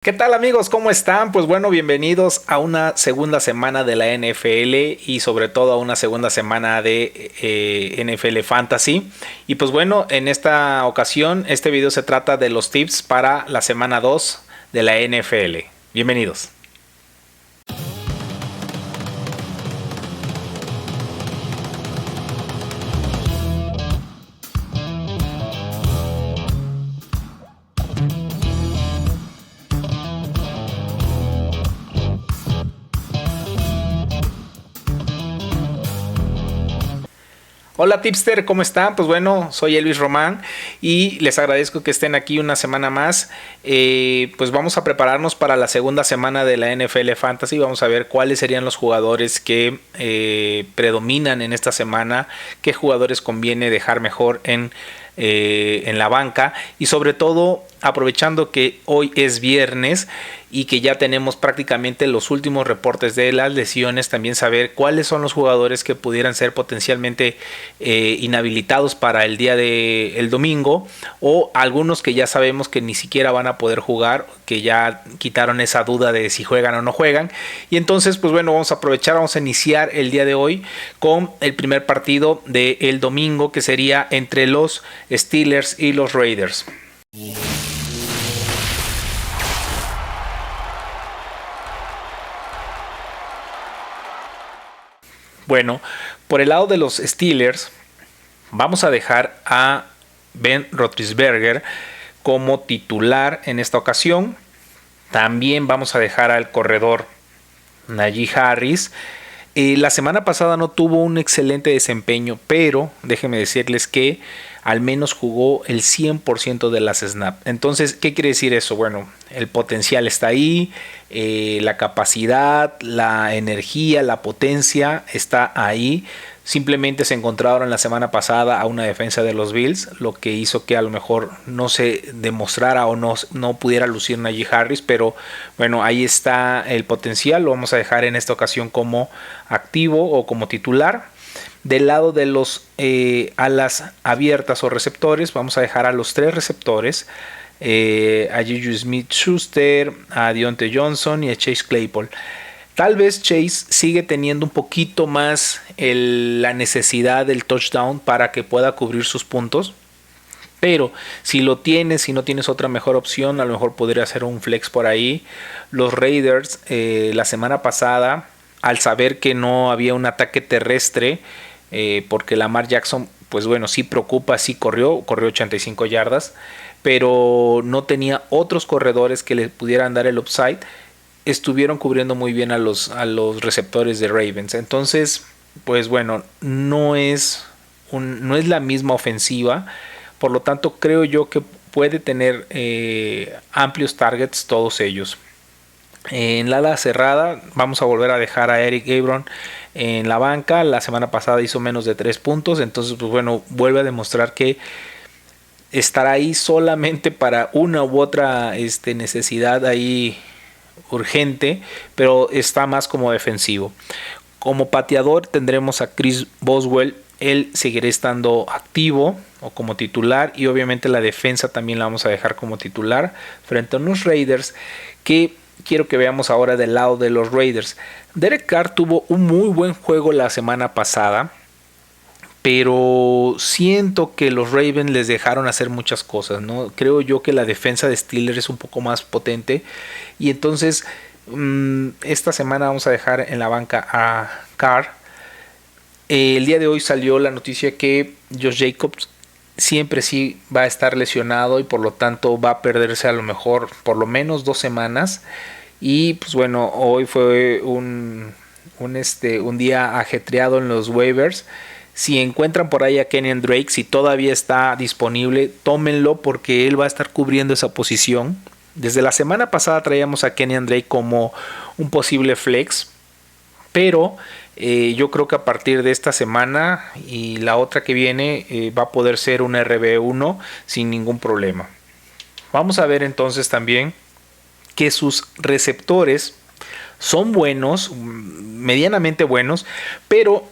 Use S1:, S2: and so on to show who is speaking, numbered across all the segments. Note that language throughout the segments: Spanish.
S1: ¿Qué tal amigos? ¿Cómo están? Pues bueno, bienvenidos a una segunda semana de la NFL y sobre todo a una segunda semana de NFL Fantasy. Y pues bueno, en esta ocasión este video se trata de los tips para la semana 2 de la NFL. Bienvenidos. Hola tipster, ¿cómo están? Pues bueno, soy Elvis Román y les agradezco que estén aquí una semana más. Pues vamos a prepararnos para la segunda semana de la NFL Fantasy. Vamos a ver cuáles serían los jugadores que predominan en esta semana, qué jugadores conviene dejar mejor en la banca y sobre todo aprovechando que hoy es viernes y que ya tenemos prácticamente los últimos reportes de las lesiones, también saber cuáles son los jugadores que pudieran ser potencialmente inhabilitados para el día del domingo, o algunos que ya sabemos que ni siquiera van a poder jugar, que ya quitaron esa duda de si juegan o no juegan. Y entonces pues bueno, vamos a aprovechar, vamos a iniciar el día de hoy con el primer partido del domingo, que sería entre los Steelers y los Raiders. Bueno, por el lado de los Steelers, vamos a dejar a Ben Roethlisberger como titular en esta ocasión. También vamos a dejar al corredor Najee Harris. La semana pasada no tuvo un excelente desempeño, pero déjenme decirles que al menos jugó el 100% de las snaps. Entonces, ¿qué quiere decir eso? Bueno, el potencial está ahí, la capacidad, la energía, la potencia está ahí. Simplemente se encontraron la semana pasada a una defensa de los Bills, lo que hizo que a lo mejor no se demostrara o no pudiera lucir Najee Harris, pero bueno, ahí está el potencial. Lo vamos a dejar en esta ocasión como activo o como titular. Del lado de los alas abiertas o receptores, vamos a dejar a los tres receptores, a Juju Smith-Schuster, a Diontae Johnson y a Chase Claypool. Tal vez Chase sigue teniendo un poquito más la necesidad del touchdown para que pueda cubrir sus puntos. Pero si lo tienes, si no tienes otra mejor opción, a lo mejor podría hacer un flex por ahí. Los Raiders la semana pasada, al saber que no había un ataque terrestre, porque Lamar Jackson, pues bueno, sí preocupa, sí corrió 85 yardas, pero no tenía otros corredores que le pudieran dar el upside. Estuvieron cubriendo muy bien a los receptores de Ravens. Entonces, pues bueno, no es la misma ofensiva. Por lo tanto, creo yo que puede tener amplios targets todos ellos. En la ala cerrada vamos a volver a dejar a Eric Ebron en la banca. La semana pasada hizo menos de 3 puntos. Entonces, pues bueno, vuelve a demostrar que estará ahí solamente para una u otra necesidad ahí urgente, pero está más como defensivo. Como pateador tendremos a Chris Boswell. Él seguirá estando activo o como titular, y obviamente la defensa también la vamos a dejar como titular frente a unos Raiders que quiero que veamos ahora del lado de los Raiders. Derek Carr tuvo un muy buen juego la semana pasada, pero siento que los Ravens les dejaron hacer muchas cosas, ¿no? Creo yo que la defensa de Steelers es un poco más potente, y entonces esta semana vamos a dejar en la banca a Carr. El día de hoy salió la noticia que Josh Jacobs siempre sí va a estar lesionado y por lo tanto va a perderse a lo mejor por lo menos 2 semanas. Y pues bueno, hoy fue un día ajetreado en los waivers. Si encuentran por ahí a Kenyan Drake, si todavía está disponible, tómenlo porque él va a estar cubriendo esa posición. Desde la semana pasada traíamos a Kenyan Drake como un posible flex, pero yo creo que a partir de esta semana y la otra que viene va a poder ser un RB1 sin ningún problema. Vamos a ver entonces también que sus receptores son buenos, medianamente buenos, pero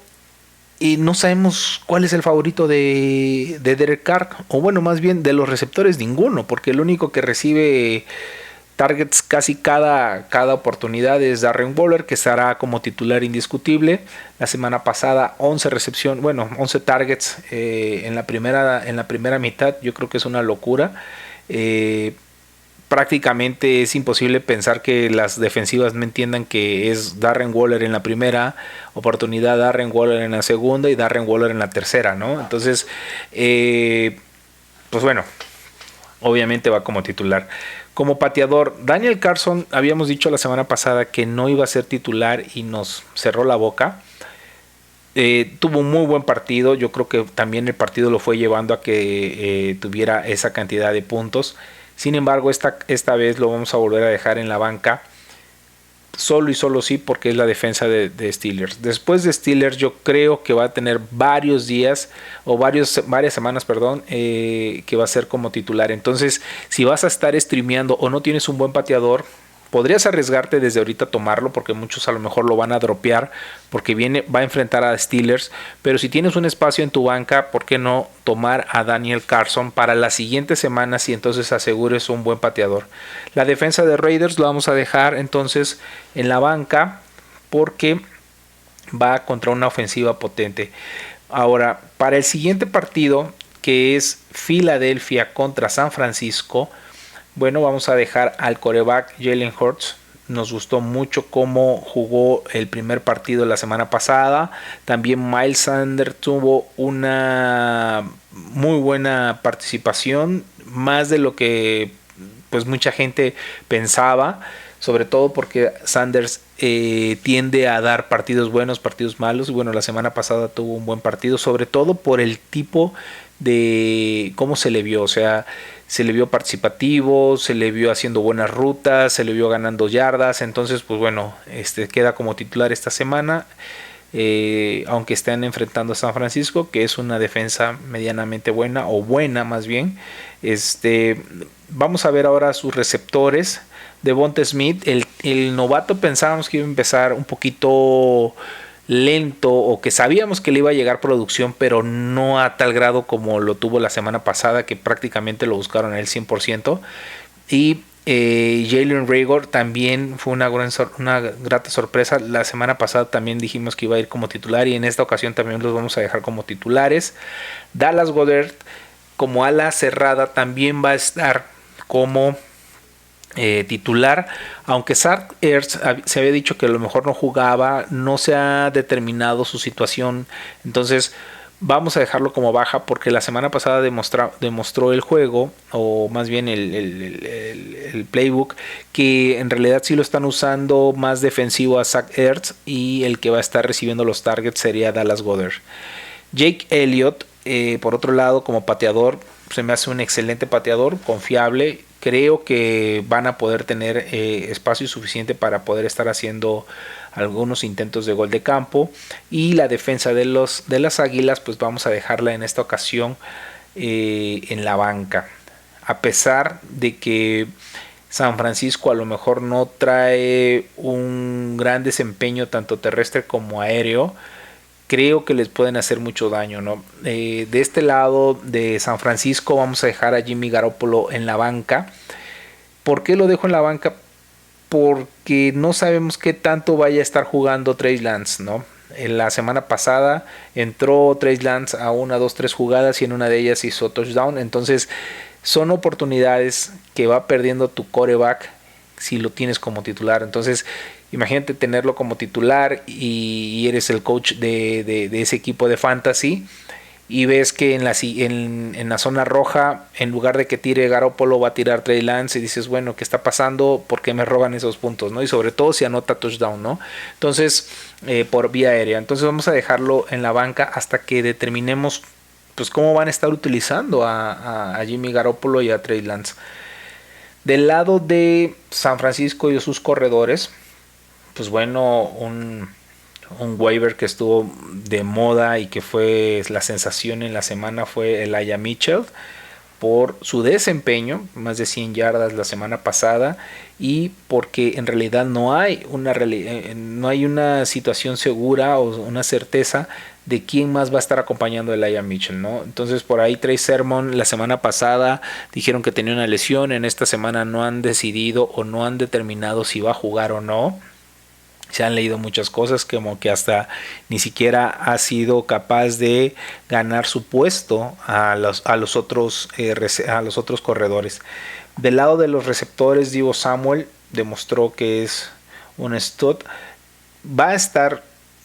S1: no sabemos cuál es el favorito de Derek Carr, o bueno, más bien de los receptores ninguno, porque el único que recibe Targets casi cada oportunidad es Darren Waller, que estará como titular indiscutible. La semana pasada 11 targets en la primera mitad. Yo creo que es una locura. Prácticamente es imposible pensar que las defensivas no entiendan que es Darren Waller en la primera oportunidad, Darren Waller en la segunda y Darren Waller en la tercera, ¿no? Entonces, pues bueno, obviamente va como titular. Como pateador, Daniel Carlson, habíamos dicho la semana pasada que no iba a ser titular y nos cerró la boca. Tuvo un muy buen partido. Yo creo que también el partido lo fue llevando a que tuviera esa cantidad de puntos. Sin embargo, esta vez lo vamos a volver a dejar en la banca. Solo y solo sí, porque es la defensa de Steelers. Después de Steelers, yo creo que va a tener varios días o varias semanas, que va a ser como titular. Entonces, si vas a estar streameando o no tienes un buen pateador, podrías arriesgarte desde ahorita a tomarlo, porque muchos a lo mejor lo van a dropear porque va a enfrentar a Steelers. Pero si tienes un espacio en tu banca, ¿por qué no tomar a Daniel Carlson para las siguientes semanas y entonces asegures un buen pateador? La defensa de Raiders lo vamos a dejar entonces en la banca porque va contra una ofensiva potente. Ahora, para el siguiente partido, que es Filadelfia contra San Francisco, bueno, vamos a dejar al quarterback Jalen Hurts. Nos gustó mucho cómo jugó el primer partido la semana pasada. También Miles Sanders tuvo una muy buena participación, más de lo que pues mucha gente pensaba, sobre todo porque Sanders tiende a dar partidos buenos, partidos malos. Y bueno, la semana pasada tuvo un buen partido, sobre todo por el tipo de cómo se le vio. O sea, se le vio participativo, se le vio haciendo buenas rutas, se le vio ganando yardas. Entonces, pues bueno, queda como titular esta semana. Aunque estén enfrentando a San Francisco, que es una defensa medianamente buena, o buena más bien. Vamos a ver ahora sus receptores. Devonta Smith, el novato, pensábamos que iba a empezar un poquito lento, o que sabíamos que le iba a llegar producción, pero no a tal grado como lo tuvo la semana pasada, que prácticamente lo buscaron a él 100%. Y Jalen Reagor también fue una grata sorpresa. La semana pasada también dijimos que iba a ir como titular, y en esta ocasión también los vamos a dejar como titulares. Dallas Goedert, como ala cerrada, también va a estar como titular, aunque Zach Ertz se había dicho que a lo mejor no jugaba, no se ha determinado su situación. Entonces vamos a dejarlo como baja, porque la semana pasada demostró el juego, o más bien el playbook, que en realidad sí lo están usando más defensivo a Zach Ertz, y el que va a estar recibiendo los targets sería Dallas Goedert. Jake Elliott, por otro lado, como pateador, se me hace un excelente pateador, confiable. Creo que van a poder tener espacio suficiente para poder estar haciendo algunos intentos de gol de campo. Y la defensa de las Águilas, pues vamos a dejarla en esta ocasión en la banca. A pesar de que San Francisco a lo mejor no trae un gran desempeño tanto terrestre como aéreo, creo que les pueden hacer mucho daño, ¿no? De este lado de San Francisco vamos a dejar a Jimmy Garoppolo en la banca. ¿Por qué lo dejo en la banca? Porque no sabemos qué tanto vaya a estar jugando Trey Lance, ¿no? En la semana pasada entró Trey Lance a 1, 2, 3 jugadas, y en una de ellas hizo touchdown. Entonces son oportunidades que va perdiendo tu quarterback si lo tienes como titular. Entonces imagínate tenerlo como titular y eres el coach de ese equipo de fantasy, y ves que en la zona roja, en lugar de que tire Garoppolo, va a tirar Trey Lance, y dices, bueno, ¿qué está pasando? ¿Por qué me roban esos puntos, no? Y sobre todo si anota touchdown, ¿no? Entonces, por vía aérea. Entonces vamos a dejarlo en la banca hasta que determinemos pues cómo van a estar utilizando a Jimmy Garoppolo y a Trey Lance. Del lado de San Francisco y sus corredores, pues bueno, un waiver que estuvo de moda y que fue la sensación en la semana fue Elijah Mitchell. por su desempeño, más de 100 yardas la semana pasada, y porque en realidad no hay una situación segura o una certeza de quién más va a estar acompañando a Elijah Mitchell, ¿no? Entonces por ahí Trey Sermon la semana pasada dijeron que tenía una lesión, en esta semana no han decidido o no han determinado si va a jugar o no. Se han leído muchas cosas, como que hasta ni siquiera ha sido capaz de ganar su puesto a los otros corredores. Del lado de los receptores, Divo Samuel demostró que es un stud. Va a estar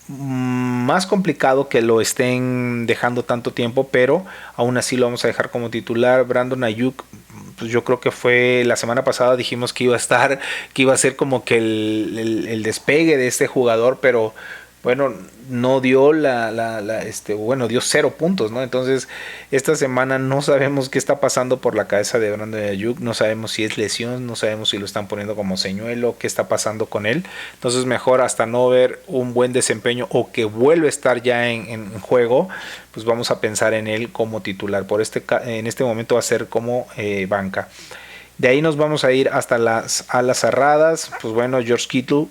S1: más complicado que lo estén dejando tanto tiempo, pero aún así lo vamos a dejar como titular. Brandon Ayuk, pues yo creo que fue la semana pasada, dijimos que iba a ser como que el despegue de este jugador, pero bueno, no dio dio 0 puntos, ¿no? Entonces, esta semana no sabemos qué está pasando por la cabeza de Brandon Ayuk, no sabemos si es lesión, no sabemos si lo están poniendo como señuelo, qué está pasando con él. Entonces, mejor hasta no ver un buen desempeño o que vuelva a estar ya en juego, pues vamos a pensar en él como titular. En este momento va a ser como banca. De ahí nos vamos a ir hasta las alas cerradas. Pues bueno, George Kittle,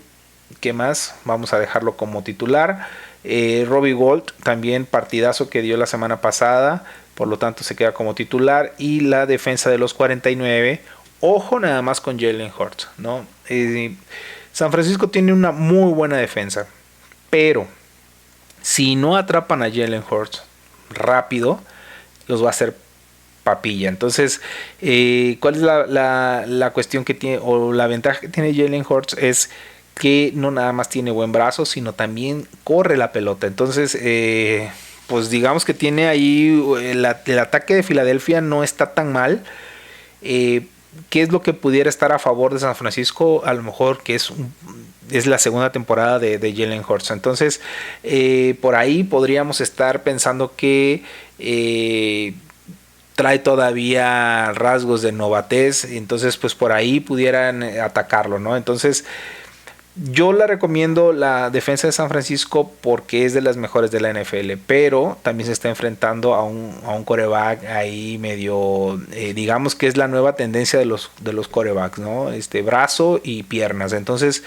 S1: ¿qué más? Vamos a dejarlo como titular. Robbie Gould, también partidazo que dio la semana pasada, por lo tanto se queda como titular. Y la defensa de los 49, ojo nada más con Jalen Hurts, ¿no? San Francisco tiene una muy buena defensa, pero si no atrapan a Jalen Hurts rápido, los va a hacer papilla. Entonces, ¿cuál es la cuestión que tiene, o la ventaja que tiene Jalen Hurts? Es que no nada más tiene buen brazo, sino también corre la pelota. Entonces, pues digamos que tiene ahí el ataque de Filadelfia no está tan mal. ¿Qué es lo que pudiera estar a favor de San Francisco? A lo mejor que es la segunda temporada de Jalen Hurts. Entonces, por ahí podríamos estar pensando que trae todavía rasgos de novatez. Entonces, pues por ahí pudieran atacarlo, ¿no? Entonces, yo la recomiendo la defensa de San Francisco porque es de las mejores de la NFL, pero también se está enfrentando a un quarterback ahí medio, digamos que es la nueva tendencia de los quarterbacks, ¿no? Brazo y piernas. Entonces,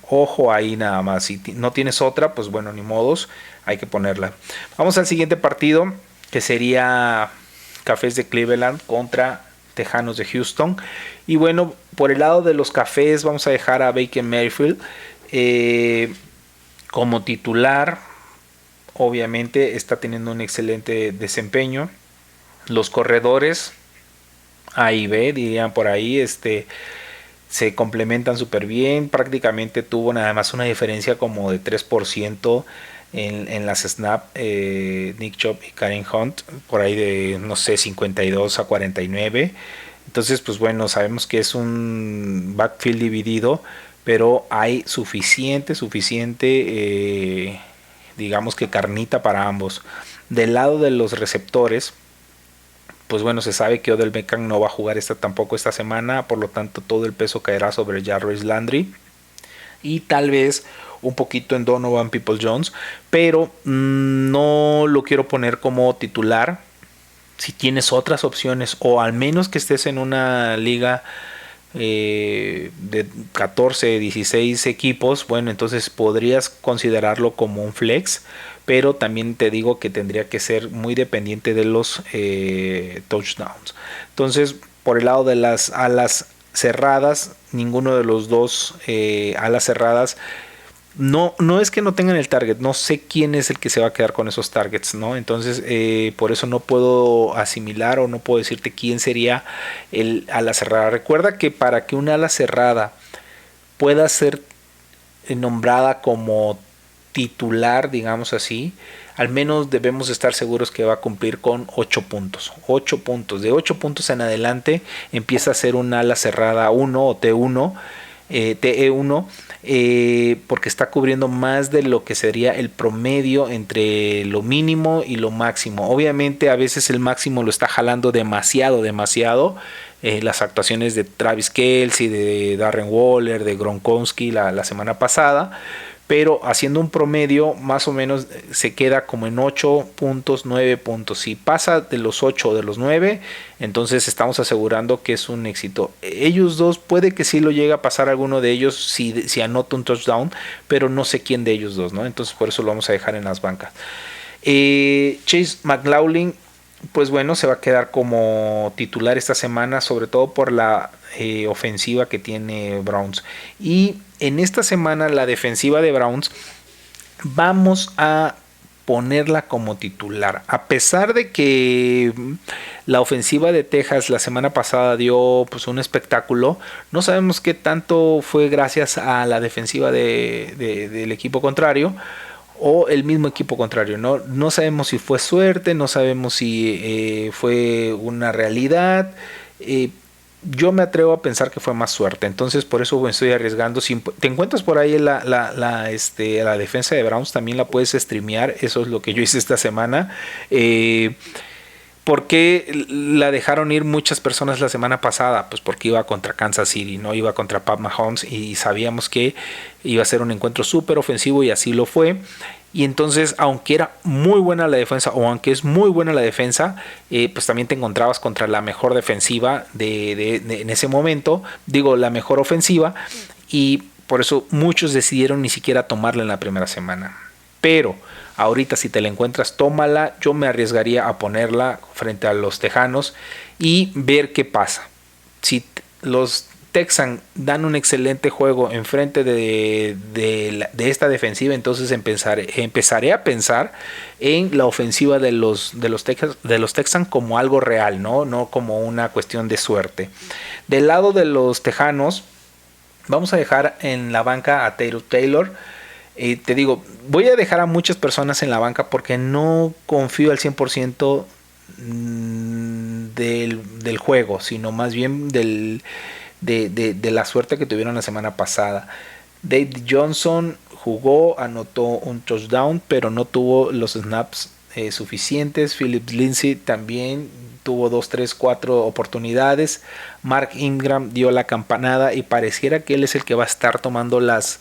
S1: ojo ahí nada más. Si no tienes otra, pues bueno, ni modos, hay que ponerla. Vamos al siguiente partido, que sería Cafés de Cleveland contra Tejanos de Houston. Y bueno, por el lado de los Cafés vamos a dejar a Baker Mayfield como titular. Obviamente está teniendo un excelente desempeño. Los corredores A y B, dirían por ahí, se complementan súper bien. Prácticamente tuvo nada más una diferencia como de 3% en las snap, Nick Chubb y Karen Hunt, por ahí de, no sé, 52 a 49. Entonces, pues bueno, sabemos que es un backfield dividido, pero hay suficiente, digamos que carnita para ambos. Del lado de los receptores, pues bueno, se sabe que Odell Beckham no va a jugar tampoco esta semana, por lo tanto todo el peso caerá sobre Jarvis Landry y tal vez un poquito en Donovan Peoples-Jones, pero no lo quiero poner como titular. Si tienes otras opciones, o al menos que estés en una liga de 14, 16 equipos, bueno, entonces podrías considerarlo como un flex, pero también te digo que tendría que ser muy dependiente de los touchdowns. Entonces, por el lado de las alas cerradas, ninguno de los dos alas cerradas, no es que no tengan el target, no sé quién es el que se va a quedar con esos targets, ¿no? Entonces, por eso no puedo asimilar o no puedo decirte quién sería el ala cerrada. Recuerda que para que una ala cerrada pueda ser nombrada como titular, digamos así, al menos debemos estar seguros que va a cumplir con 8 puntos. 8 puntos. De 8 puntos en adelante empieza a ser un ala cerrada 1 o TE1, porque está cubriendo más de lo que sería el promedio entre lo mínimo y lo máximo. Obviamente a veces el máximo lo está jalando demasiado. Las actuaciones de Travis Kelce, de Darren Waller, de Gronkowski la semana pasada, pero haciendo un promedio más o menos se queda como en 8 puntos, 9 puntos. Si pasa de los 8 o de los 9, entonces estamos asegurando que es un éxito. Ellos dos puede que sí lo llegue a pasar alguno de ellos si anota un touchdown, pero no sé quién de ellos dos, ¿no? Entonces por eso lo vamos a dejar en las bancas. Chase McLaughlin, pues bueno, se va a quedar como titular esta semana, sobre todo por la ofensiva que tiene Browns. Y en esta semana la defensiva de Browns vamos a ponerla como titular. A pesar de que la ofensiva de Texas la semana pasada dio pues un espectáculo, no sabemos qué tanto fue gracias a la defensiva del equipo contrario o el mismo equipo contrario. No sabemos si fue suerte, no sabemos si fue una realidad. Yo me atrevo a pensar que fue más suerte, entonces por eso me estoy arriesgando. Si te encuentras por ahí la defensa de Browns, también la puedes streamear. Eso es lo que yo hice esta semana. ¿Por qué la dejaron ir muchas personas la semana pasada? Pues porque iba contra Kansas City, no iba contra Pat Mahomes, y sabíamos que iba a ser un encuentro súper ofensivo, y así lo fue. Y entonces, aunque era muy buena la defensa, o aunque es muy buena la defensa, pues también te encontrabas contra la mejor defensiva en ese momento, digo, la mejor ofensiva, y por eso muchos decidieron ni siquiera tomarla en la primera semana. Pero ahorita si te la encuentras, tómala. Yo me arriesgaría a ponerla frente a los Tejanos y ver qué pasa. Si los Texans dan un excelente juego enfrente de esta defensiva, entonces empezaré a pensar en la ofensiva de los Texans como algo real, no como una cuestión de suerte. Del lado de los Tejanos, vamos a dejar en la banca a Taylor. Te digo, voy a dejar a muchas personas en la banca porque no confío al 100% del juego, sino más bien de la suerte que tuvieron la semana pasada. David Johnson jugó, anotó un touchdown, pero no tuvo los snaps suficientes. Philip Lindsay también tuvo 2, 3, 4 oportunidades. Mark Ingram dio la campanada y pareciera que él es el que va a estar tomando las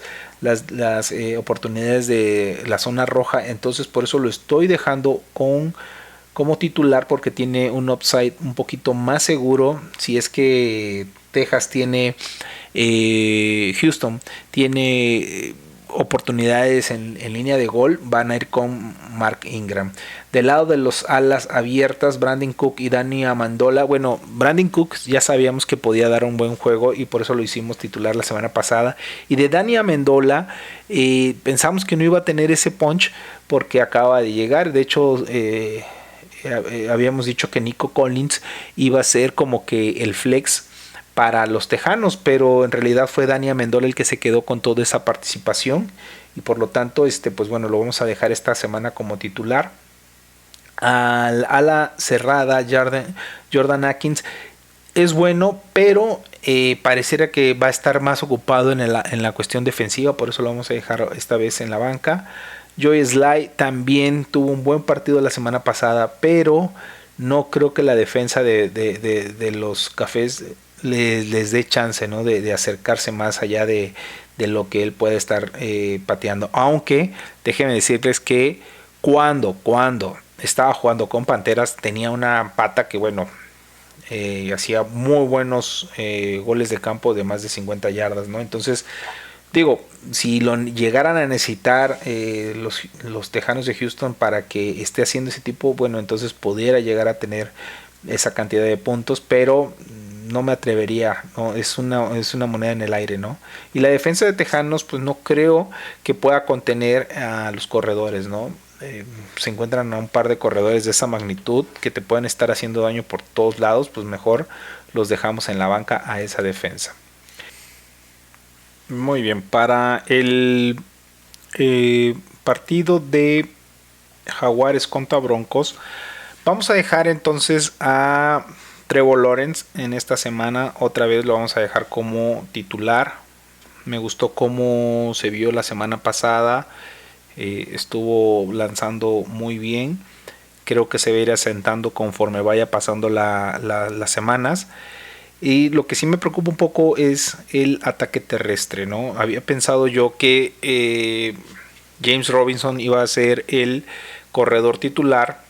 S1: oportunidades de la zona roja. Entonces por eso lo estoy dejando como titular, porque tiene un upside un poquito más seguro. Si es que Texas tiene Houston tiene oportunidades en línea de gol, van a ir con Mark Ingram. Del lado de los alas abiertas, Brandon Cook y Danny Amendola. Bueno, Brandon Cook ya sabíamos que podía dar un buen juego y por eso lo hicimos titular la semana pasada. Y de Danny Amendola pensamos que no iba a tener ese punch porque acaba de llegar. De hecho, habíamos dicho que Nico Collins iba a ser como que el flex para los Tejanos, pero en realidad fue Danny Amendola el que se quedó con toda esa participación, y por lo tanto pues bueno, lo vamos a dejar esta semana como titular. Al ala cerrada, Jordan Akins es bueno, pero pareciera que va a estar más ocupado en la cuestión defensiva, por eso lo vamos a dejar esta vez en la banca. Joey Sly también tuvo un buen partido la semana pasada, pero no creo que la defensa de los Cafés les dé chance, ¿no? de acercarse más allá de lo que él puede estar pateando. Aunque déjenme decirles que cuando estaba jugando con Panteras tenía una pata que bueno, hacía muy buenos goles de campo de más de 50 yardas, ¿no? Entonces digo, si lo llegaran a necesitar los Tejanos de Houston para que esté haciendo ese tipo, bueno, entonces pudiera llegar a tener esa cantidad de puntos, pero no me atrevería, ¿no? Es una moneda en el aire, ¿no? Y la defensa de Tejanos, pues no creo que pueda contener a los corredores, ¿no? Se encuentran a un par de corredores de esa magnitud que te pueden estar haciendo daño por todos lados, pues mejor los dejamos en la banca a esa defensa. Muy bien, para el partido de Jaguares contra Broncos, vamos a dejar entonces a Trevor Lawrence en esta semana. Otra vez lo vamos a dejar como titular. Me gustó cómo se vio la semana pasada. Estuvo lanzando muy bien. Creo que se va a ir asentando conforme vaya pasando las semanas. Y lo que sí me preocupa un poco es el ataque terrestre, ¿no? Había pensado yo que James Robinson iba a ser el corredor titular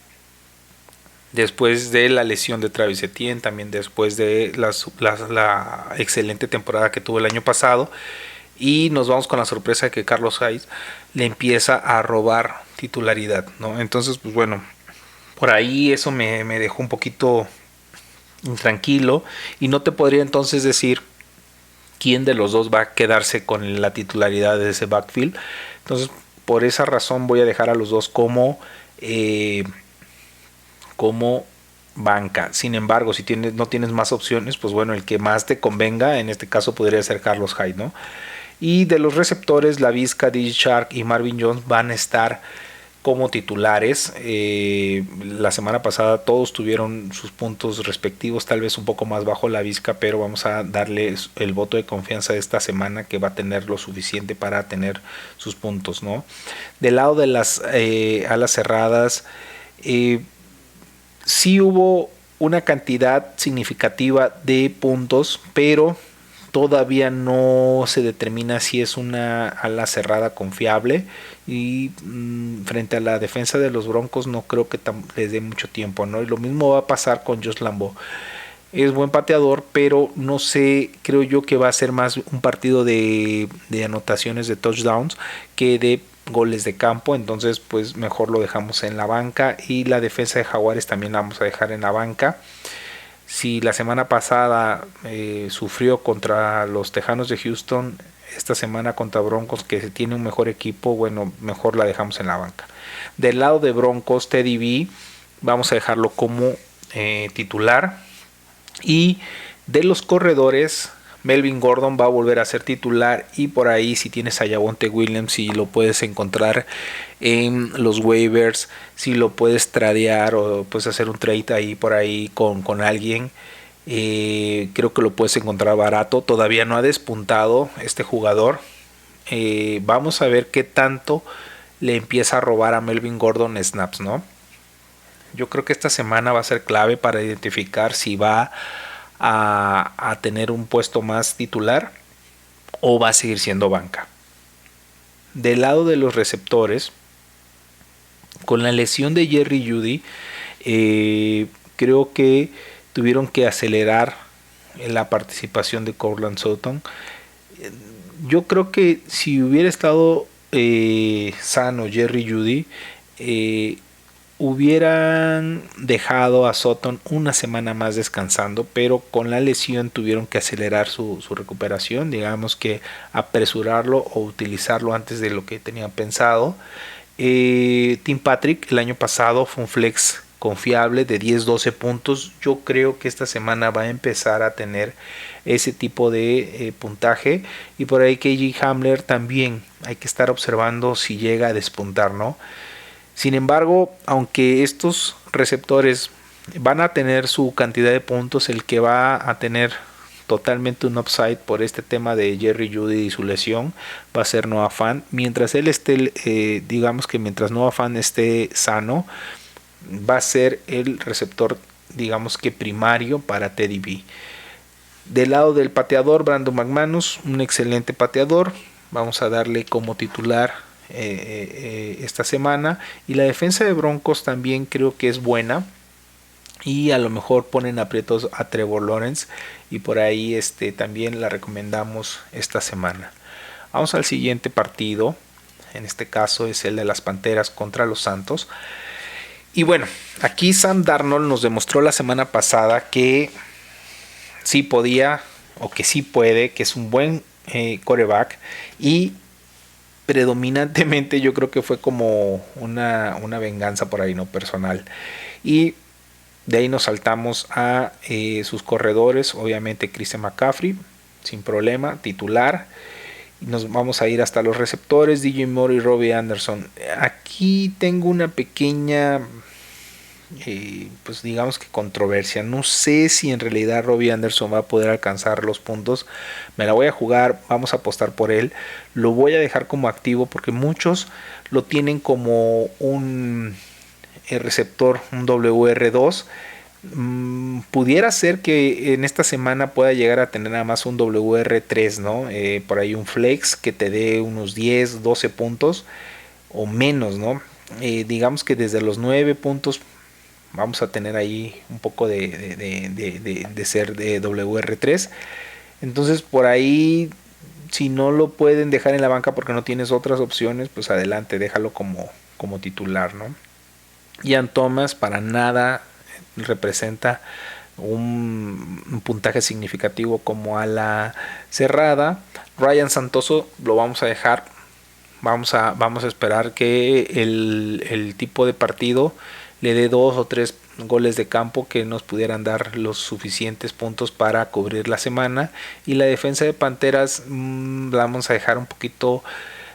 S1: después de la lesión de Travis Etienne, también después de la excelente temporada que tuvo el año pasado. Y nos vamos con la sorpresa de que Carlos Hyde le empieza a robar titularidad, ¿no? Entonces, pues bueno, por ahí eso me dejó un poquito intranquilo y no te podría entonces decir quién de los dos va a quedarse con la titularidad de ese backfield. Entonces, por esa razón voy a dejar a los dos como banca. Sin embargo, si no tienes más opciones, pues bueno, el que más te convenga, en este caso podría ser Carlos Hyde, ¿no? Y de los receptores, Laviska, DJ Shark y Marvin Jones van a estar como titulares. La semana pasada todos tuvieron sus puntos respectivos, tal vez un poco más bajo Laviska, pero vamos a darle el voto de confianza de esta semana que va a tener lo suficiente para tener sus puntos, ¿no? Del lado de las alas cerradas, sí hubo una cantidad significativa de puntos, pero todavía no se determina si es una ala cerrada confiable y frente a la defensa de los Broncos no creo que les dé mucho tiempo, ¿no? Y lo mismo va a pasar con Josh Lambo. Es buen pateador, pero no sé, creo yo que va a ser más un partido de anotaciones de touchdowns que de goles de campo, entonces pues mejor lo dejamos en la banca. Y la defensa de Jaguares también la vamos a dejar en la banca. Si la semana pasada sufrió contra los Tejanos de Houston, esta semana contra Broncos, que tiene un mejor equipo, bueno, mejor la dejamos en la banca. Del lado de Broncos, Teddy B, vamos a dejarlo como titular. Y de los corredores, Melvin Gordon va a volver a ser titular. Y por ahí, si tienes a Javonte Williams, si lo puedes encontrar en los waivers, si lo puedes tradear o puedes hacer un trade ahí por ahí con alguien, creo que lo puedes encontrar barato. Todavía no ha despuntado este jugador. Vamos a ver qué tanto le empieza a robar a Melvin Gordon snaps, ¿no? Yo creo que esta semana va a ser clave para identificar si va a tener un puesto más titular o va a seguir siendo banca. Del lado de los receptores, con la lesión de Jerry Jeudy, creo que tuvieron que acelerar la participación de Courtland Sutton. Yo creo que si hubiera estado sano Jerry Jeudy, hubieran dejado a Sutton una semana más descansando, pero con la lesión tuvieron que acelerar su recuperación, digamos que apresurarlo o utilizarlo antes de lo que tenían pensado. Tim Patrick el año pasado fue un flex confiable de 10-12 puntos. Yo creo que esta semana va a empezar a tener ese tipo de puntaje. Y por ahí KJ Hamler también hay que estar observando si llega a despuntar, ¿no? Sin embargo, aunque estos receptores van a tener su cantidad de puntos, el que va a tener totalmente un upside por este tema de Jerry Jeudy y su lesión va a ser Noah Fant. Mientras él esté, digamos que mientras Noah Fant esté sano, va a ser el receptor, digamos que primario para Teddy B. Del lado del pateador, Brandon McManus, un excelente pateador. Vamos a darle como titular esta semana. Y la defensa de Broncos también creo que es buena. Y a lo mejor ponen aprietos a Trevor Lawrence. Y por ahí también la recomendamos esta semana. Vamos al siguiente partido. En este caso es el de las Panteras contra los Santos. Y bueno, aquí Sam Darnold nos demostró la semana pasada que sí podía, o que sí puede, que es un buen quarterback. Y predominantemente yo creo que fue como una venganza por ahí, no personal. Y de ahí nos saltamos a sus corredores, obviamente Christian McCaffrey, sin problema, titular. Y nos vamos a ir hasta los receptores, DJ Moore y Robbie Anderson. Aquí tengo una pequeña, pues digamos que controversia. No sé si en realidad Robbie Anderson va a poder alcanzar los puntos. Me la voy a jugar, vamos a apostar por él. Lo voy a dejar como activo porque muchos lo tienen como un receptor, un WR2. Pudiera ser que en esta semana pueda llegar a tener nada más un WR3, ¿no? Por ahí un flex que te dé unos 10, 12 puntos o menos, ¿no? Digamos que desde los 9 puntos vamos a tener ahí un poco de ser de WR3. Entonces por ahí, si no lo pueden dejar en la banca porque no tienes otras opciones, pues adelante, déjalo como titular, ¿no? Ian Thomas para nada representa un puntaje significativo como ala cerrada. Ryan Santoso lo vamos a dejar. Vamos a esperar que el tipo de partido le dé 2 o 3 goles de campo que nos pudieran dar los suficientes puntos para cubrir la semana. Y la defensa de Panteras la vamos a dejar un poquito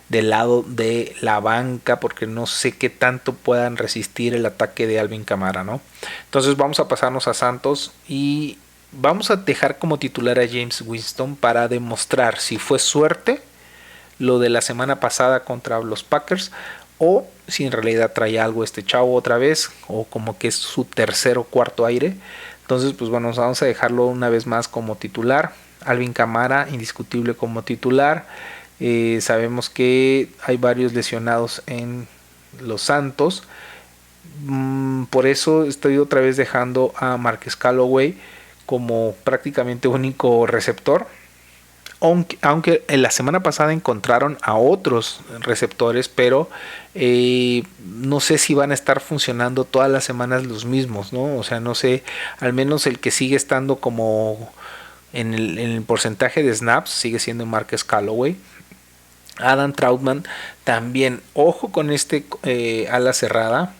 S1: del lado de la banca porque no sé qué tanto puedan resistir el ataque de Alvin Kamara, ¿no? Entonces vamos a pasarnos a Santos y vamos a dejar como titular a James Winston para demostrar si fue suerte lo de la semana pasada contra los Packers o si en realidad trae algo este chavo otra vez o como que es su tercer o cuarto aire. Entonces pues bueno, vamos a dejarlo una vez más como titular. Alvin Kamara indiscutible como titular. Sabemos que hay varios lesionados en los Santos. Por eso estoy otra vez dejando a Marquez Callaway como prácticamente único receptor. Aunque en la semana pasada encontraron a otros receptores, pero no sé si van a estar funcionando todas las semanas los mismos, ¿no? O sea, no sé, al menos el que sigue estando como en el porcentaje de snaps sigue siendo Marquez Callaway. Adam Trautman también, ojo con este ala cerrada.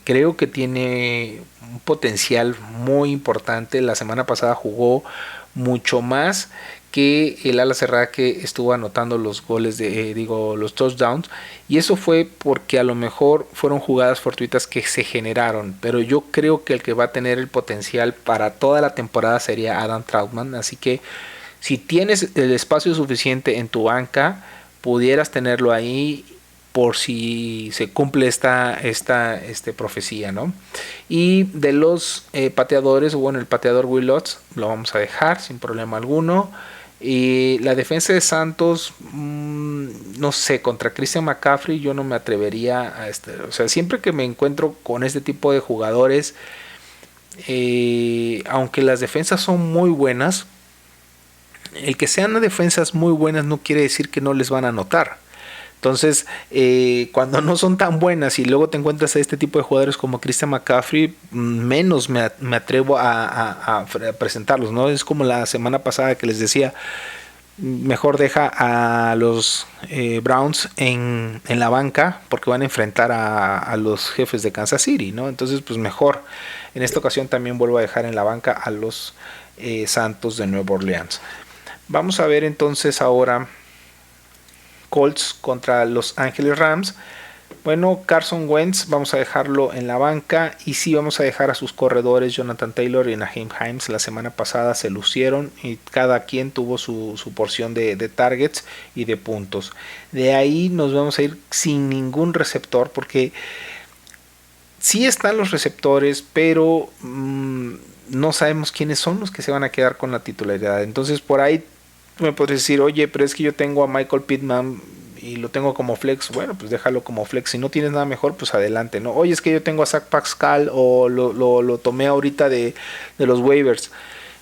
S1: Creo que tiene un potencial muy importante. La semana pasada jugó mucho más que el ala cerrada que estuvo anotando los goles los touchdowns, y eso fue porque a lo mejor fueron jugadas fortuitas que se generaron, pero yo creo que el que va a tener el potencial para toda la temporada sería Adam Trautman. Así que si tienes el espacio suficiente en tu banca, pudieras tenerlo ahí por si se cumple esta profecía, ¿no? Y de los pateadores, bueno, el pateador Will Lutz lo vamos a dejar sin problema alguno. Y la defensa de Santos, no sé, contra Christian McCaffrey yo no me atrevería a o sea, siempre que me encuentro con este tipo de jugadores, aunque las defensas son muy buenas, el que sean defensas muy buenas no quiere decir que no les van a anotar. Entonces, cuando no son tan buenas y luego te encuentras a este tipo de jugadores como Christian McCaffrey, menos me atrevo a presentarlos, ¿no? Es como la semana pasada que les decía, mejor deja a los Browns en la banca porque van a enfrentar a los Jefes de Kansas City, ¿no? Entonces, pues mejor. En esta ocasión también vuelvo a dejar en la banca a los Santos de Nueva Orleans. Vamos a ver entonces ahora Colts contra Los Ángeles Rams. Bueno, Carson Wentz vamos a dejarlo en la banca y sí vamos a dejar a sus corredores Jonathan Taylor y Nyheim Hines. La semana pasada se lucieron y cada quien tuvo su porción de targets y de puntos. De ahí nos vamos a ir sin ningún receptor porque sí están los receptores, pero no sabemos quiénes son los que se van a quedar con la titularidad. Entonces por ahí me podrías decir, oye, pero es que yo tengo a Michael Pittman y lo tengo como flex. Bueno, pues déjalo como flex. Si no tienes nada mejor, pues adelante, ¿no? Oye, es que yo tengo a Zach Pascal o lo tomé ahorita de los waivers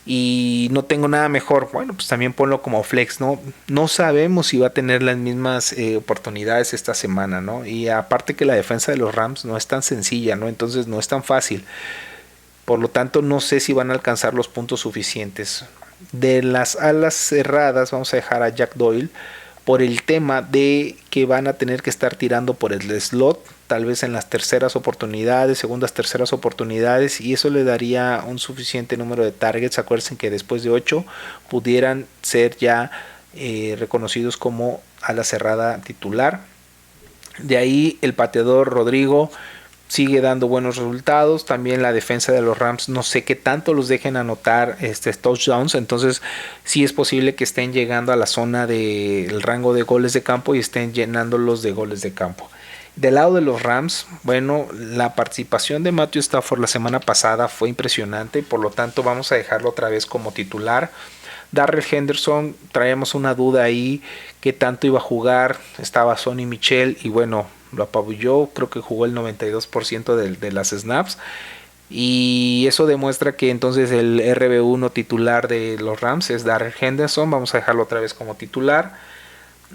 S1: y no tengo nada mejor. Bueno, pues también ponlo como flex, ¿no? No sabemos si va a tener las mismas oportunidades esta semana, ¿no? Y aparte que la defensa de los Rams no es tan sencilla, ¿no? Entonces no es tan fácil. Por lo tanto, no sé si van a alcanzar los puntos suficientes. De las alas cerradas vamos a dejar a Jack Doyle por el tema de que van a tener que estar tirando por el slot, tal vez en las terceras oportunidades, segundas, terceras oportunidades, y eso le daría un suficiente número de targets. Acuérdense que después de 8 pudieran ser ya reconocidos como ala cerrada titular. De ahí el pateador Rodrigo sigue dando buenos resultados. También la defensa de los Rams, no sé qué tanto los dejen anotar touchdowns. Entonces sí es posible que estén llegando a la zona del rango de goles de campo y estén llenándolos de goles de campo. Del lado de los Rams, bueno, la participación de Matthew Stafford la semana pasada fue impresionante, por lo tanto vamos a dejarlo otra vez como titular. Darrell Henderson, traíamos una duda ahí, qué tanto iba a jugar, estaba Sonny Michel y bueno, lo apabulló, creo que jugó el 92% de las snaps. Y eso demuestra que entonces el RB1 titular de los Rams es Darrell Henderson. Vamos a dejarlo otra vez como titular.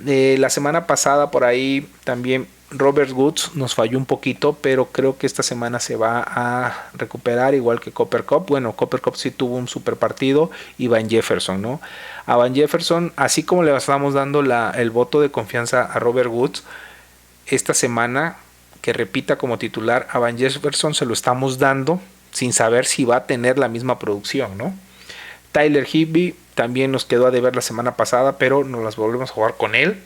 S1: La semana pasada por ahí también Robert Woods nos falló un poquito, pero creo que esta semana se va a recuperar igual que Cooper Kupp. Bueno, Cooper Kupp sí tuvo un super partido y Van Jefferson, ¿no? A Van Jefferson, así como le estamos dando el voto de confianza a Robert Woods, esta semana que repita como titular a Van Jefferson se lo estamos dando sin saber si va a tener la misma producción, ¿no? Tyler Higbee también nos quedó a deber la semana pasada, pero nos las volvemos a jugar con él.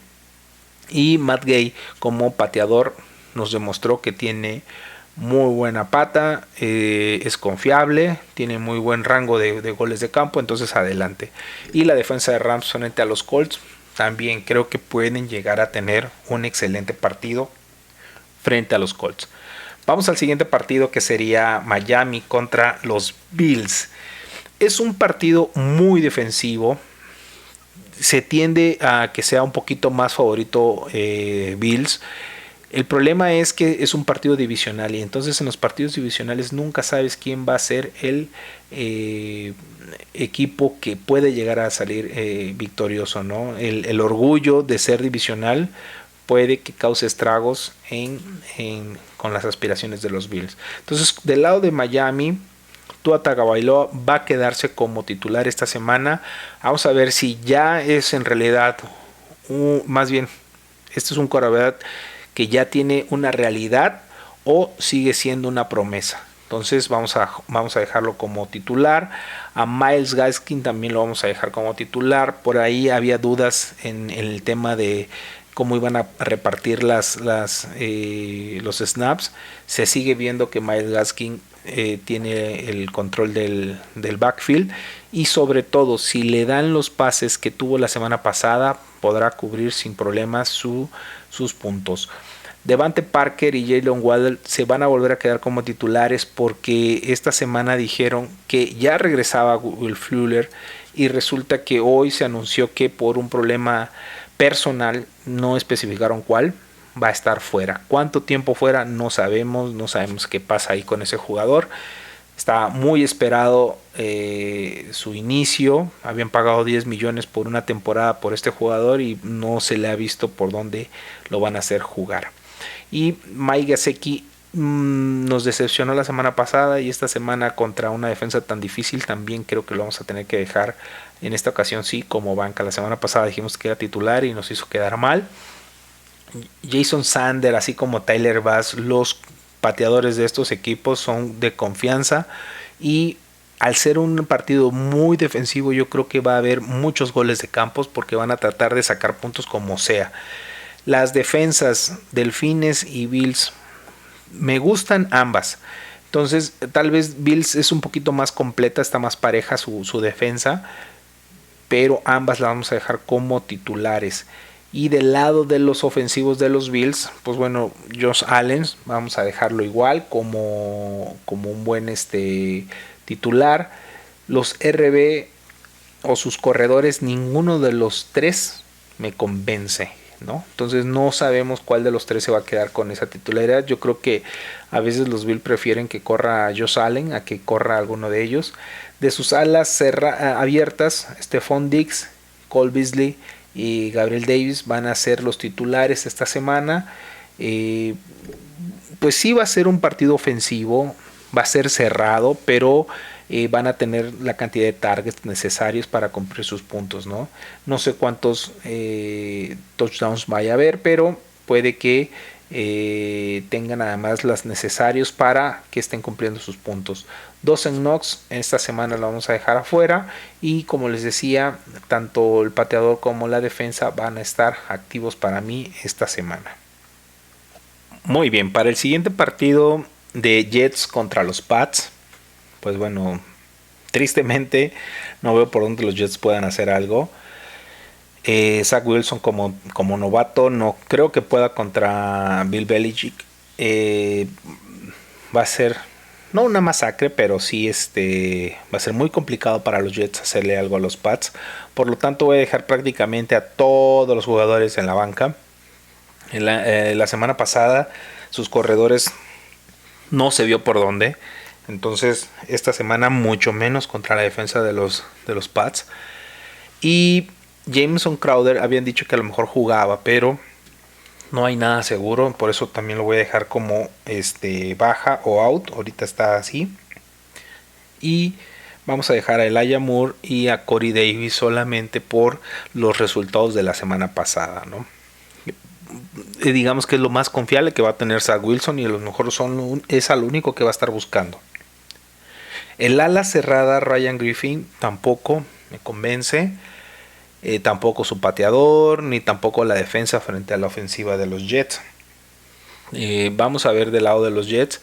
S1: Y Matt Gay como pateador nos demostró que tiene muy buena pata, es confiable, tiene muy buen rango de goles de campo, entonces adelante. Y la defensa de Rams frente a los Colts, también creo que pueden llegar a tener un excelente partido frente a los Colts. Vamos al siguiente partido, que sería Miami contra los Bills. Es un partido muy defensivo. Se tiende a que sea un poquito más favorito Bills. El problema es que es un partido divisional y entonces en los partidos divisionales nunca sabes quién va a ser el equipo que puede llegar a salir victorioso, ¿no? El orgullo de ser divisional puede que cause estragos con las aspiraciones de los Bills. Entonces, del lado de Miami, Tua Tagovailoa va a quedarse como titular esta semana. Vamos a ver si ya es en realidad, más bien, este es un quarterback que ya tiene una realidad o sigue siendo una promesa. Entonces vamos a dejarlo como titular. A Myles Gaskin también lo vamos a dejar como titular. Por ahí había dudas en el tema de cómo iban a repartir los snaps. Se sigue viendo que Myles Gaskin tiene el control del backfield y sobre todo si le dan los pases que tuvo la semana pasada podrá cubrir sin problemas sus puntos. Devante Parker y Jalen Waddle se van a volver a quedar como titulares porque esta semana dijeron que ya regresaba Will Fuller y resulta que hoy se anunció que por un problema personal, no especificaron cuál, va a estar fuera. ¿Cuánto tiempo fuera? No sabemos qué pasa ahí con ese jugador. Está muy esperado su inicio. Habían pagado 10 millones por una temporada por este jugador y no se le ha visto por dónde lo van a hacer jugar. Y Mike Gesicki nos decepcionó la semana pasada y esta semana contra una defensa tan difícil también creo que lo vamos a tener que dejar en esta ocasión sí como banca. La semana pasada dijimos que era titular y nos hizo quedar mal. Jason Sander así como Tyler Bass, los pateadores de estos equipos son de confianza y al ser un partido muy defensivo yo creo que va a haber muchos goles de campos porque van a tratar de sacar puntos como sea. Las defensas Delfines y Bills me gustan ambas. Entonces tal vez Bills es un poquito más completa, está más pareja su defensa, pero ambas la vamos a dejar como titulares. Y del lado de los ofensivos de los Bills, pues bueno, Josh Allen vamos a dejarlo igual como un buen titular. Los RB o sus corredores, ninguno de los tres me convence, ¿no? Entonces no sabemos cuál de los tres se va a quedar con esa titularidad. Yo creo que a veces los Bills prefieren que corra a Josh Allen a que corra a alguno de ellos. De sus alas abiertas, Stephon Diggs, Cole Beasley y Gabriel Davis van a ser los titulares esta semana. Pues sí va a ser un partido ofensivo, va a ser cerrado, pero van a tener la cantidad de targets necesarios para cumplir sus puntos, ¿no? No sé cuántos touchdowns vaya a haber, pero puede que tengan además los necesarios para que estén cumpliendo sus puntos. Dawson Knox esta semana lo vamos a dejar afuera y como les decía, tanto el pateador como la defensa van a estar activos para mí esta semana. Muy bien, para el siguiente partido de Jets contra los Pats, pues bueno, tristemente no veo por dónde los Jets puedan hacer algo. Zach Wilson como novato no creo que pueda contra Bill Belichick. Va a ser no una masacre, pero sí va a ser muy complicado para los Jets hacerle algo a los Pats. Por lo tanto voy a dejar prácticamente a todos los jugadores en la banca. La semana pasada sus corredores no se vio por dónde. Entonces esta semana mucho menos contra la defensa de los Pats. Y Jameson Crowder habían dicho que a lo mejor jugaba, pero no hay nada seguro. Por eso también lo voy a dejar como baja o out. Ahorita está así. Y vamos a dejar a Elijah Moore y a Corey Davis solamente por los resultados de la semana pasada, ¿no? Digamos que es lo más confiable que va a tener Zach Wilson y a lo mejor es al único que va a estar buscando. El ala cerrada Ryan Griffin tampoco me convence. Tampoco su pateador, ni tampoco la defensa frente a la ofensiva de los Jets. Vamos a ver del lado de los Jets.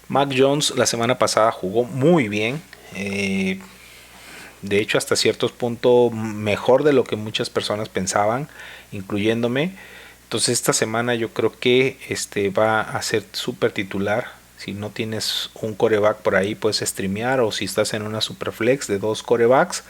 S1: Mac Jones la semana pasada jugó muy bien. De hecho, hasta ciertos puntos mejor de lo que muchas personas pensaban, incluyéndome. Entonces esta semana yo creo que va a ser súper titular. Si no tienes un coreback por ahí, puedes streamear, o si estás en una superflex de 2 corebacks,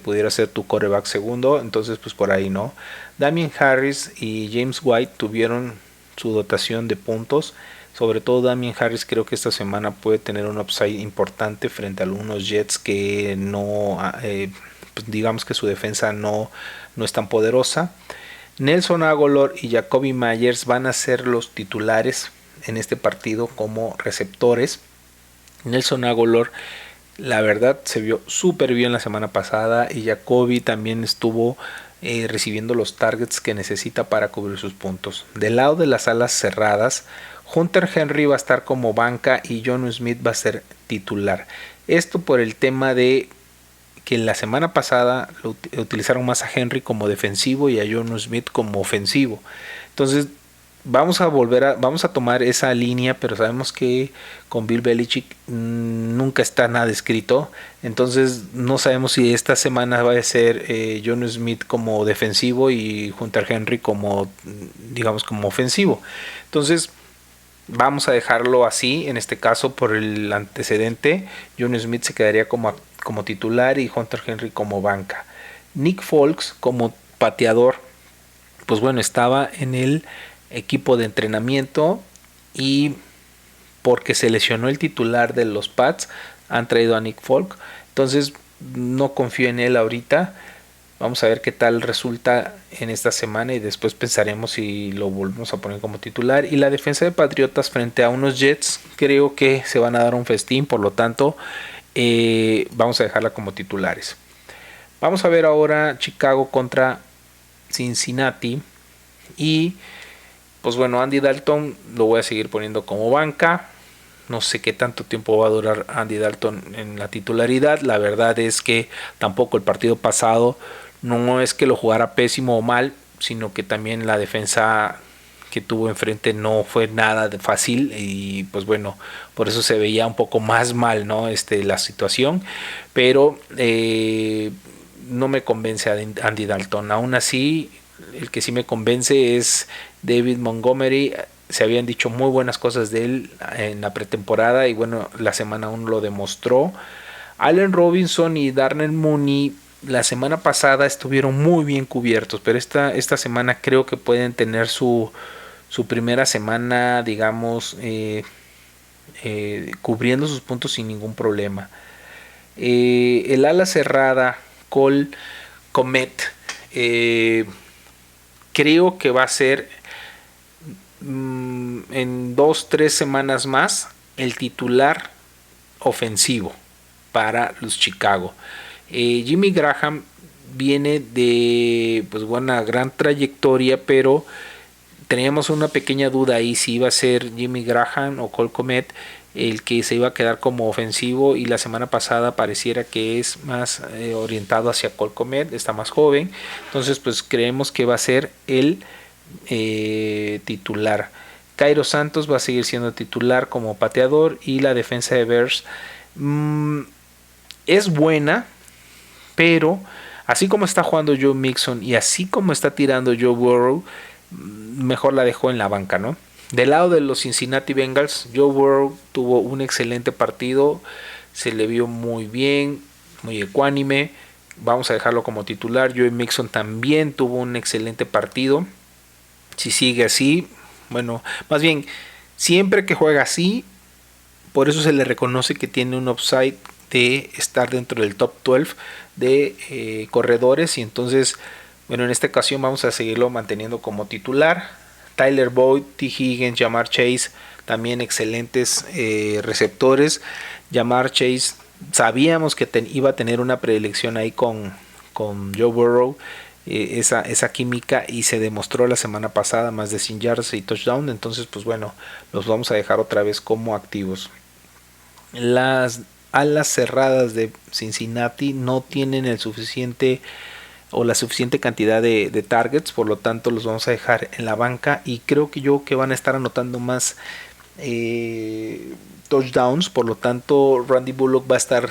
S1: pudiera ser tu coreback segundo. Entonces pues por ahí no. Damien Harris y James White tuvieron su dotación de puntos. Sobre todo Damien Harris creo que esta semana puede tener un upside importante frente a algunos Jets que no, pues digamos que su defensa no es tan poderosa. Nelson Agholor y Jacoby Myers van a ser los titulares en este partido como receptores. Nelson Agholor, la verdad, se vio súper bien la semana pasada, y Jacoby también estuvo recibiendo los targets que necesita para cubrir sus puntos. Del lado de las alas cerradas, Hunter Henry va a estar como banca y Jonnu Smith va a ser titular. Esto por el tema de que la semana pasada utilizaron más a Henry como defensivo y a Jonnu Smith como ofensivo. Entonces vamos a tomar esa línea, pero sabemos que con Bill Belichick nunca está nada escrito. Entonces no sabemos si esta semana va a ser Jonnu Smith como defensivo y Hunter Henry como, digamos, como ofensivo. Entonces vamos a dejarlo así, en este caso por el antecedente. Jonnu Smith se quedaría como titular y Hunter Henry como banca. Nick Folks como pateador, pues bueno, estaba en el equipo de entrenamiento, y porque se lesionó el titular de los Pats han traído a Nick Folk. Entonces no confío en él ahorita. Vamos a ver qué tal resulta en esta semana y después pensaremos si lo volvemos a poner como titular. Y la defensa de Patriotas frente a unos Jets creo que se van a dar un festín, por lo tanto vamos a dejarla como titulares. Vamos a ver ahora Chicago contra Cincinnati. Y pues bueno, Andy Dalton lo voy a seguir poniendo como banca. No sé qué tanto tiempo va a durar Andy Dalton en la titularidad. La verdad es que tampoco el partido pasado no es que lo jugara pésimo o mal, sino que también la defensa que tuvo enfrente no fue nada de fácil, y pues bueno, por eso se veía un poco más mal, ¿no? La situación, pero no me convence a Andy Dalton. Aún así, el que sí me convence es David Montgomery. Se habían dicho muy buenas cosas de él en la pretemporada, y bueno, la semana 1 lo demostró. Allen Robinson y Darnell Mooney la semana pasada estuvieron muy bien cubiertos, pero esta semana creo que pueden tener su primera semana, digamos, cubriendo sus puntos sin ningún problema. El ala cerrada Cole Kmet, creo que va a ser en 2-3 semanas más el titular ofensivo para los Chicago. Jimmy Graham viene de pues una gran trayectoria, pero teníamos una pequeña duda ahí si iba a ser Jimmy Graham o Cole Kmet el que se iba a quedar como ofensivo, y la semana pasada pareciera que es más orientado hacia Cole Kmet, está más joven. Entonces pues creemos que va a ser el titular. Cairo Santos va a seguir siendo titular como pateador, y la defensa de Bears es buena, pero Así como está jugando Joe Mixon y así como está tirando Joe Burrow, mejor la dejó en la banca, ¿no? Del lado de los Cincinnati Bengals, Joe Burrow tuvo un excelente partido, se le vio muy bien, muy ecuánime. Vamos a dejarlo como titular. Joe Mixon también tuvo un excelente partido. Si sigue así, bueno, más bien, siempre que juega así, por eso se le reconoce que tiene un upside de estar dentro del top 12 de corredores. Y entonces, bueno, en esta ocasión vamos a seguirlo manteniendo como titular. Tyler Boyd, T. Higgins, Ja'Marr Chase, también excelentes receptores. Ja'Marr Chase, sabíamos que iba a tener una predilección ahí con Joe Burrow, esa química, y se demostró la semana pasada, más de 100 yards y touchdown. Entonces, pues bueno, los vamos a dejar otra vez como activos. Las alas cerradas de Cincinnati no tienen el suficiente o la suficiente cantidad de targets, por lo tanto los vamos a dejar en la banca, y creo que van a estar anotando más touchdowns, por lo tanto Randy Bullock va a estar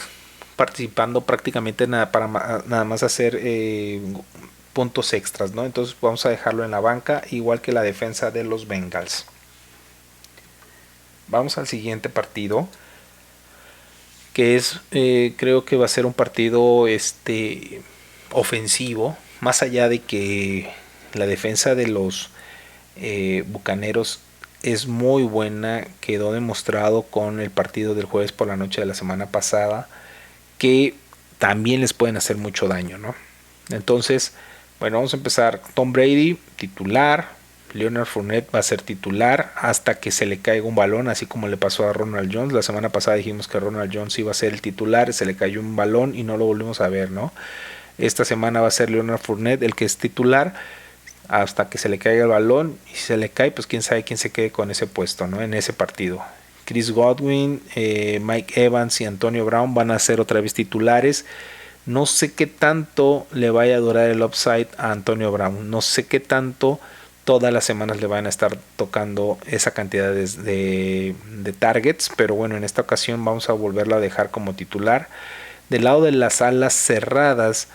S1: participando prácticamente para nada más hacer puntos extras, ¿no? Entonces vamos a dejarlo en la banca, igual que la defensa de los Bengals. Vamos al siguiente partido, que es creo que va a ser un partido ofensivo, más allá de que la defensa de los Bucaneros es muy buena. Quedó demostrado con el partido del jueves por la noche de la semana pasada que también les pueden hacer mucho daño, ¿no? Entonces, bueno, vamos a empezar. Tom Brady, titular. Leonard Fournette va a ser titular hasta que se le caiga un balón, así como le pasó a Ronald Jones. La semana pasada dijimos que Ronald Jones iba a ser el titular, se le cayó un balón y no lo volvimos a ver, ¿no? Esta semana va a ser Leonard Fournette el que es titular hasta que se le caiga el balón, y si se le cae, pues quién sabe quién se quede con ese puesto, ¿no? En ese partido. Chris Godwin, Mike Evans y Antonio Brown van a ser otra vez titulares. No sé qué tanto le vaya a durar el upside a Antonio Brown. No sé qué tanto todas las semanas le van a estar tocando esa cantidad de targets. Pero bueno, en esta ocasión vamos a volverlo a dejar como titular. Del lado de las alas cerradas,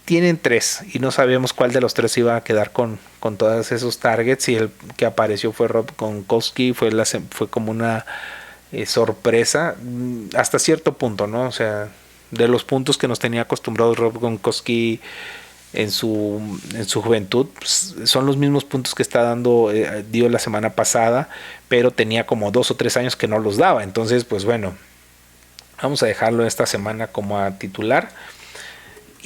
S1: tienen 3 y no sabíamos cuál de los 3 iba a quedar con todos esos targets, y el que apareció fue Rob Gronkowski. Fue como una sorpresa hasta cierto punto, ¿no? O sea, de los puntos que nos tenía acostumbrados Rob Gronkowski en su juventud, pues, son los mismos puntos que dio la semana pasada, pero tenía como 2 o 3 años que no los daba. Entonces, pues bueno, vamos a dejarlo esta semana como a titular.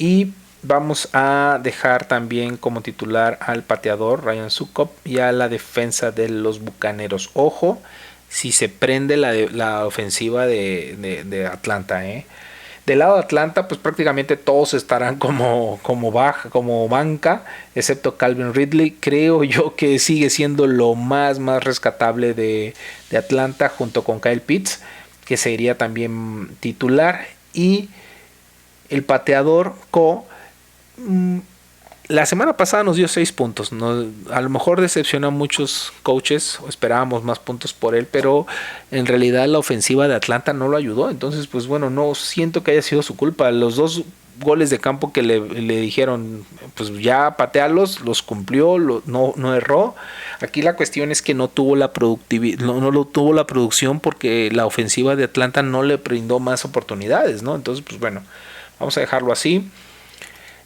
S1: Y vamos a dejar también como titular al pateador Ryan Succop y a la defensa de los Bucaneros. Ojo, si se prende la ofensiva de Atlanta, Del lado de Atlanta, pues prácticamente todos estarán como banca, excepto Calvin Ridley. Creo yo que sigue siendo lo más rescatable de Atlanta, junto con Kyle Pitts, que sería también titular. Y el pateador la semana pasada nos dio 6 puntos. A lo mejor decepcionó a muchos coaches, o esperábamos más puntos por él, pero en realidad la ofensiva de Atlanta no lo ayudó. Entonces, pues bueno, no siento que haya sido su culpa. Los 2 goles de campo que le dijeron, pues ya patealos, los cumplió, no erró. Aquí la cuestión es que no tuvo la productividad, no tuvo la producción, porque la ofensiva de Atlanta no le brindó más oportunidades, ¿no? Entonces, pues bueno, vamos a dejarlo así.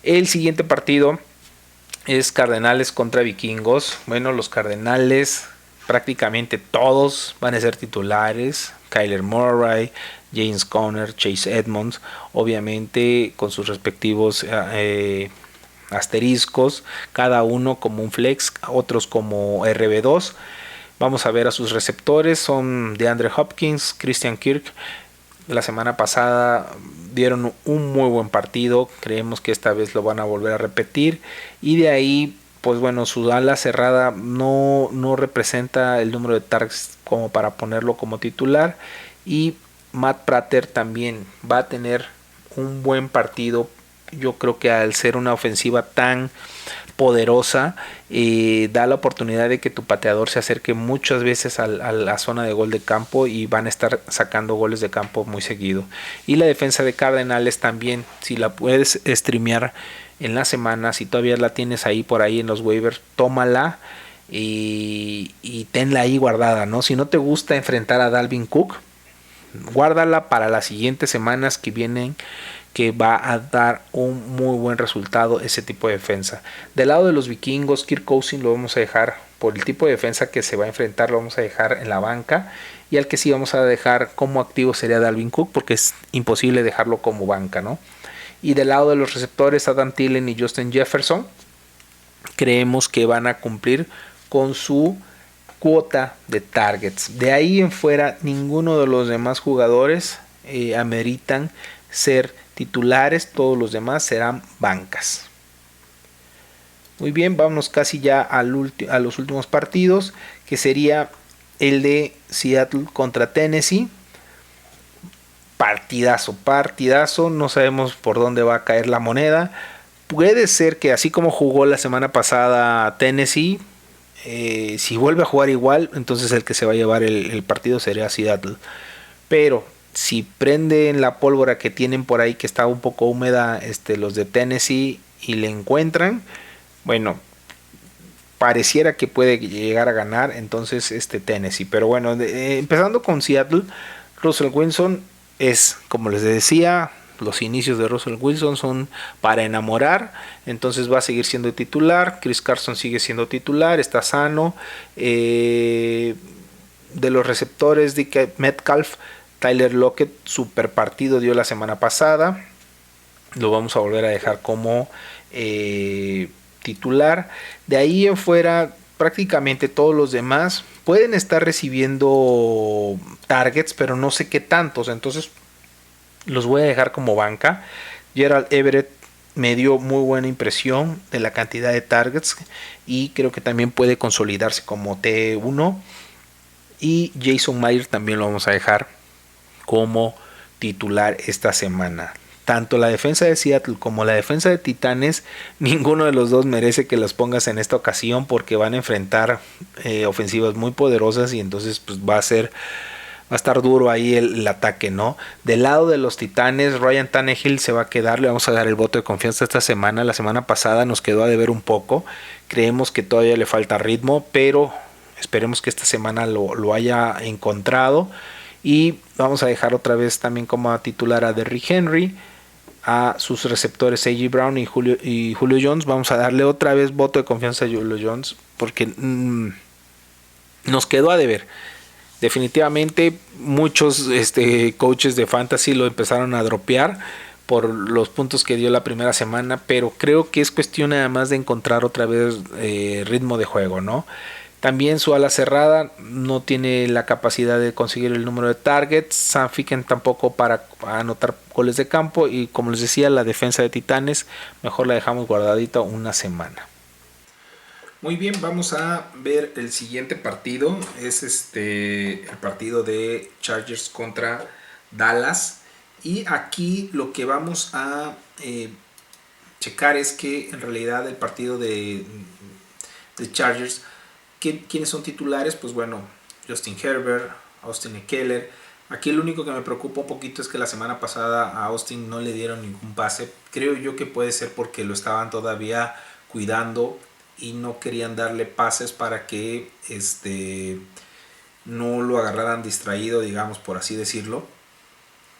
S1: El siguiente partido es Cardenales contra Vikingos. Bueno, los Cardenales prácticamente todos van a ser titulares. Kyler Murray, James Conner, Chase Edmonds, obviamente con sus respectivos asteriscos, cada uno como un flex, otros como RB2. Vamos a ver a sus receptores, son DeAndre Hopkins, Christian Kirk. La semana pasada dieron un muy buen partido, creemos que esta vez lo van a volver a repetir, y de ahí, pues bueno, su ala cerrada no representa el número de targets como para ponerlo como titular, y Matt Prater también va a tener un buen partido Yo creo que al ser una ofensiva tan poderosa, da la oportunidad de que tu pateador se acerque muchas veces a la zona de gol de campo y van a estar sacando goles de campo muy seguido. Y la defensa de Cardenales también, si la puedes streamear en la semana, si todavía la tienes ahí por ahí en los waivers, tómala y tenla ahí guardada, ¿no? Si no te gusta enfrentar a Dalvin Cook, guárdala para las siguientes semanas que vienen, que va a dar un muy buen resultado ese tipo de defensa. Del lado de los vikingos, Kirk Cousins lo vamos a dejar por el tipo de defensa que se va a enfrentar, lo vamos a dejar en la banca, y al que sí vamos a dejar como activo sería Dalvin Cook, porque es imposible dejarlo como banca, ¿no? Y del lado de los receptores, Adam Thielen y Justin Jefferson, creemos que van a cumplir con su cuota de targets. De ahí en fuera, ninguno de los demás jugadores ameritan ser titulares, todos los demás serán bancas. Muy bien, vámonos casi ya a los últimos partidos, que sería el de Seattle contra Tennessee. Partidazo, no sabemos por dónde va a caer la moneda. Puede ser que así como jugó la semana pasada Tennessee, si vuelve a jugar igual, entonces el que se va a llevar el partido sería Seattle. Pero si prenden la pólvora que tienen por ahí, que está un poco húmeda, los de Tennessee, y le encuentran, bueno, pareciera que puede llegar a ganar entonces Tennessee. Pero bueno, empezando con Seattle, Russell Wilson es, como les decía, los inicios de Russell Wilson son para enamorar, entonces va a seguir siendo titular. Chris Carson sigue siendo titular, está sano. De los receptores, DK Metcalf, Tyler Lockett, super partido dio la semana pasada, lo vamos a volver a dejar como titular. De ahí en fuera, prácticamente todos los demás pueden estar recibiendo targets, pero no sé qué tantos, entonces los voy a dejar como banca. Gerald Everett me dio muy buena impresión de la cantidad de targets y creo que también puede consolidarse como T1. Y Jason Myers también lo vamos a dejar como titular esta semana. Tanto la defensa de Seattle como la defensa de Titanes, ninguno de los dos merece que los pongas en esta ocasión, porque van a enfrentar ofensivas muy poderosas y entonces pues va a estar duro ahí el ataque, ¿no? Del lado de los Titanes, Ryan Tannehill se va a quedar, le vamos a dar el voto de confianza esta semana. La semana pasada nos quedó a deber un poco, creemos que todavía le falta ritmo, pero esperemos que esta semana lo haya encontrado. Y vamos a dejar otra vez también como titular a Derrick Henry, a sus receptores A.J. Brown y Julio Jones. Vamos a darle otra vez voto de confianza a Julio Jones, porque nos quedó a deber. Definitivamente muchos coaches de fantasy lo empezaron a dropear por los puntos que dio la primera semana, pero creo que es cuestión además de encontrar otra vez ritmo de juego, ¿no? También su ala cerrada no tiene la capacidad de conseguir el número de targets. Sam Ficken tampoco para anotar goles de campo. Y como les decía, la defensa de Titanes mejor la dejamos guardadita una semana. Muy bien, vamos a ver el siguiente partido. Es el partido de Chargers contra Dallas. Y aquí lo que vamos a checar es que en realidad el partido de Chargers, ¿quiénes son titulares? Pues bueno, Justin Herbert, Austin Ekeler. Aquí el único que me preocupa un poquito es que la semana pasada a Austin no le dieron ningún pase. Creo yo que puede ser porque lo estaban todavía cuidando y no querían darle pases para que no lo agarraran distraído, digamos, por así decirlo.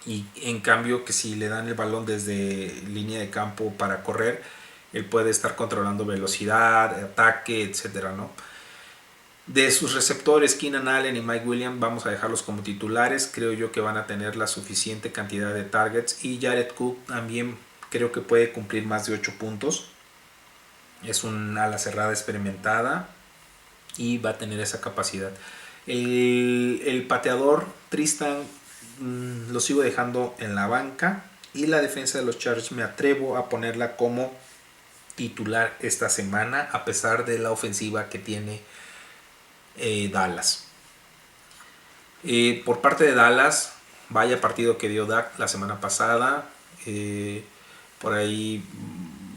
S1: Y en cambio que si le dan el balón desde línea de campo para correr, él puede estar controlando velocidad, ataque, etcétera, ¿no? De sus receptores, Keenan Allen y Mike Williams, vamos a dejarlos como titulares. Creo yo que van a tener la suficiente cantidad de targets. Y Jared Cook también creo que puede cumplir más de 8 puntos. Es un ala cerrada experimentada y va a tener esa capacidad. El pateador Tristan lo sigo dejando en la banca. Y la defensa de los Chargers me atrevo a ponerla como titular esta semana, a pesar de la ofensiva que tiene Dallas. Por parte de Dallas, vaya partido que dio Dak la semana pasada.
S2: Por ahí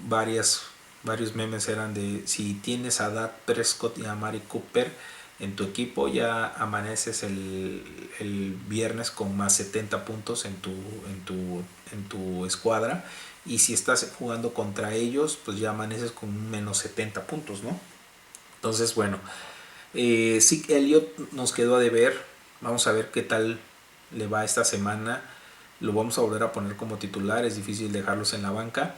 S2: varios memes eran de si tienes a Dak Prescott y a Mari Cooper en tu equipo, ya amaneces el viernes con más 70 puntos en tu escuadra. Y si estás jugando contra ellos, pues ya amaneces con menos 70 puntos, ¿no? Entonces, bueno, sí, Elliot nos quedó a deber. Vamos a ver qué tal le va esta semana. Lo vamos a volver a poner como titular. Es difícil dejarlos en la banca.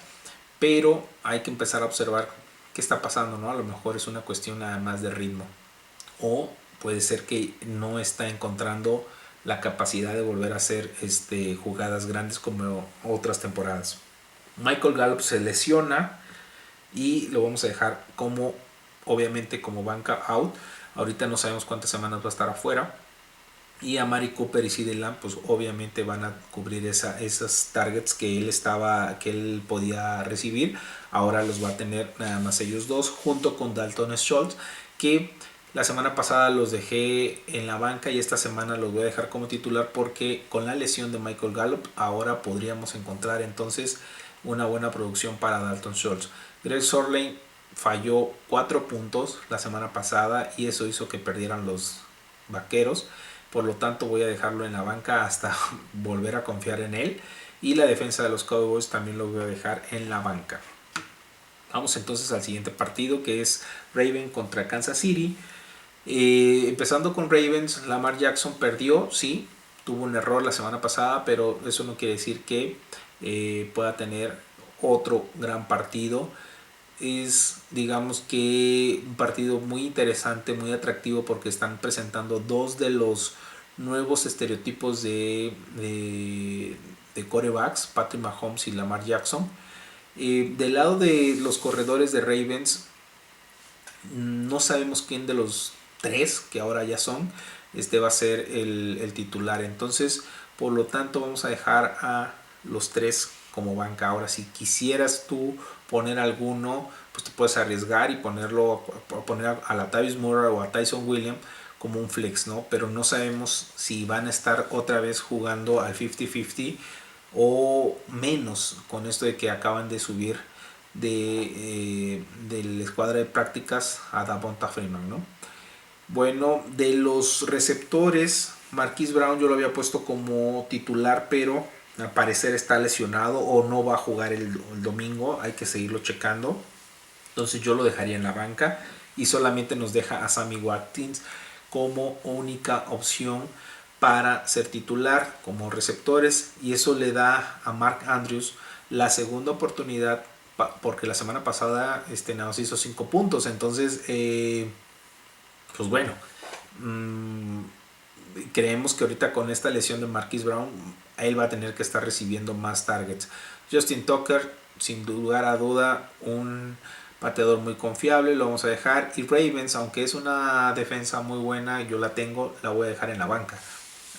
S2: Pero hay que empezar a observar qué está pasando, ¿no? A lo mejor es una cuestión nada más de ritmo. O puede ser que no está encontrando la capacidad de volver a hacer jugadas grandes como otras temporadas. Michael Gallup se lesiona y lo vamos a dejar como, obviamente, como banca out. Ahorita no sabemos cuántas semanas va a estar afuera. Y a Mari Cooper y CeeDee Lamb, pues obviamente van a cubrir esas targets que él podía recibir. Ahora los va a tener nada más ellos dos, junto con Dalton Schultz, que la semana pasada los dejé en la banca y esta semana los voy a dejar como titular porque con la lesión de Michael Gallup ahora podríamos encontrar entonces una buena producción para Dalton Schultz. Greg Sorlane falló 4 puntos la semana pasada y eso hizo que perdieran los Vaqueros. Por lo tanto voy a dejarlo en la banca hasta volver a confiar en él. Y la defensa de los Cowboys también lo voy a dejar en la banca. Vamos entonces al siguiente partido, que es Ravens contra Kansas City. Empezando con Ravens, Lamar Jackson perdió, sí, tuvo un error la semana pasada, pero eso no quiere decir que pueda tener otro gran partido. Es, digamos que, un partido muy interesante, muy atractivo, porque están presentando dos de los nuevos estereotipos de quarterbacks, Patrick Mahomes y Lamar Jackson. Del lado de los corredores de Ravens, no sabemos quién de los tres que ahora ya son va a ser el titular. Entonces, por lo tanto, vamos a dejar a los tres como banca. Ahora, si quisieras tú poner alguno, pues te puedes arriesgar y poner a la Tavis Murray o a Tyson Williams como un flex, ¿no? Pero no sabemos si van a estar otra vez jugando al 50-50 o menos con esto de que acaban de subir de la escuadra de prácticas a Davonta Freeman, ¿no? Bueno, de los receptores, Marquise Brown yo lo había puesto como titular, pero al parecer está lesionado o no va a jugar el domingo, hay que seguirlo checando. Entonces yo lo dejaría en la banca y solamente nos deja a Sammy Watkins como única opción para ser titular como receptores, y eso le da a Mark Andrews la segunda oportunidad porque la semana pasada nos hizo 5 puntos. Entonces pues bueno, creemos que ahorita con esta lesión de Marquise Brown él va a tener que estar recibiendo más targets. Justin Tucker, sin lugar a duda, un pateador muy confiable, lo vamos a dejar. Y Ravens, aunque es una defensa muy buena, yo la tengo, la voy a dejar en la banca.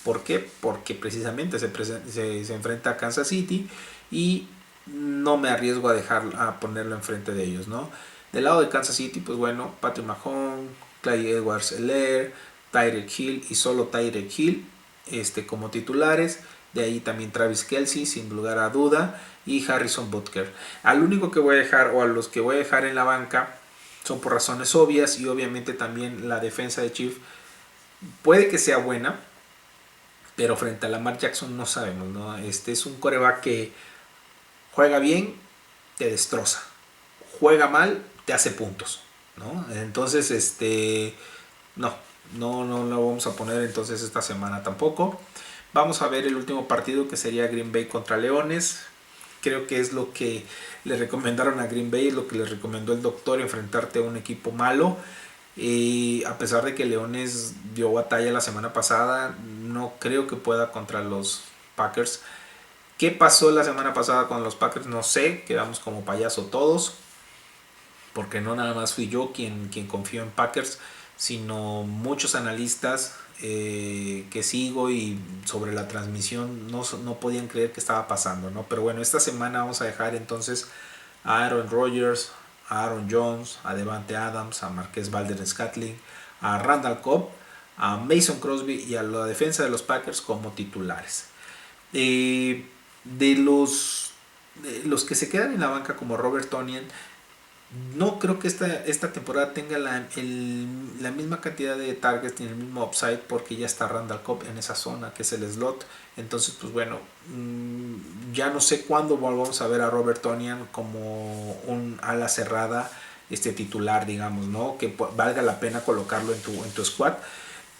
S2: ¿Por qué? Porque precisamente se enfrenta a Kansas City y no me arriesgo a ponerlo enfrente de ellos, ¿no? Del lado de Kansas City, pues bueno, Patrick Mahomes, Clyde Edwards-Helaire, Tyreek Hill y solo Tyreek Hill como titulares. De ahí también Travis Kelce, sin lugar a duda, y Harrison Butker. Al único que voy a dejar, o a los que voy a dejar en la banca, son por razones obvias, y obviamente también la defensa de Chiefs puede que sea buena, pero frente a Lamar Jackson no sabemos, ¿no? Es un coreback que juega bien, te destroza. Juega mal, te hace puntos, ¿no? Entonces, no, no lo vamos a poner entonces esta semana tampoco. Vamos a ver el último partido, que sería Green Bay contra Leones. Creo que es lo que le recomendaron a Green Bay, es lo que le recomendó el doctor, enfrentarte a un equipo malo. Y a pesar de que Leones dio batalla la semana pasada, no creo que pueda contra los Packers. ¿Qué pasó la semana pasada con los Packers? No sé, quedamos como payaso todos, porque no nada más fui yo quien confió en Packers, sino muchos analistas que sigo, y sobre la transmisión no podían creer que estaba pasando, ¿no? Pero bueno, esta semana vamos a dejar entonces a Aaron Rodgers, a Aaron Jones, a Devante Adams, a Marquez Valdes-Scantling, a Randall Cobb, a Mason Crosby y a la defensa de los Packers como titulares. De los los que se quedan en la banca como Robert Tonyan, no creo que esta temporada tenga la misma cantidad de targets ni el mismo upside, porque ya está Randall Cobb en esa zona que es el slot. Entonces pues bueno, ya no sé cuándo volvamos a ver a Robert Tonyan como un ala cerrada titular, digamos, ¿no? Que valga la pena colocarlo en tu squad.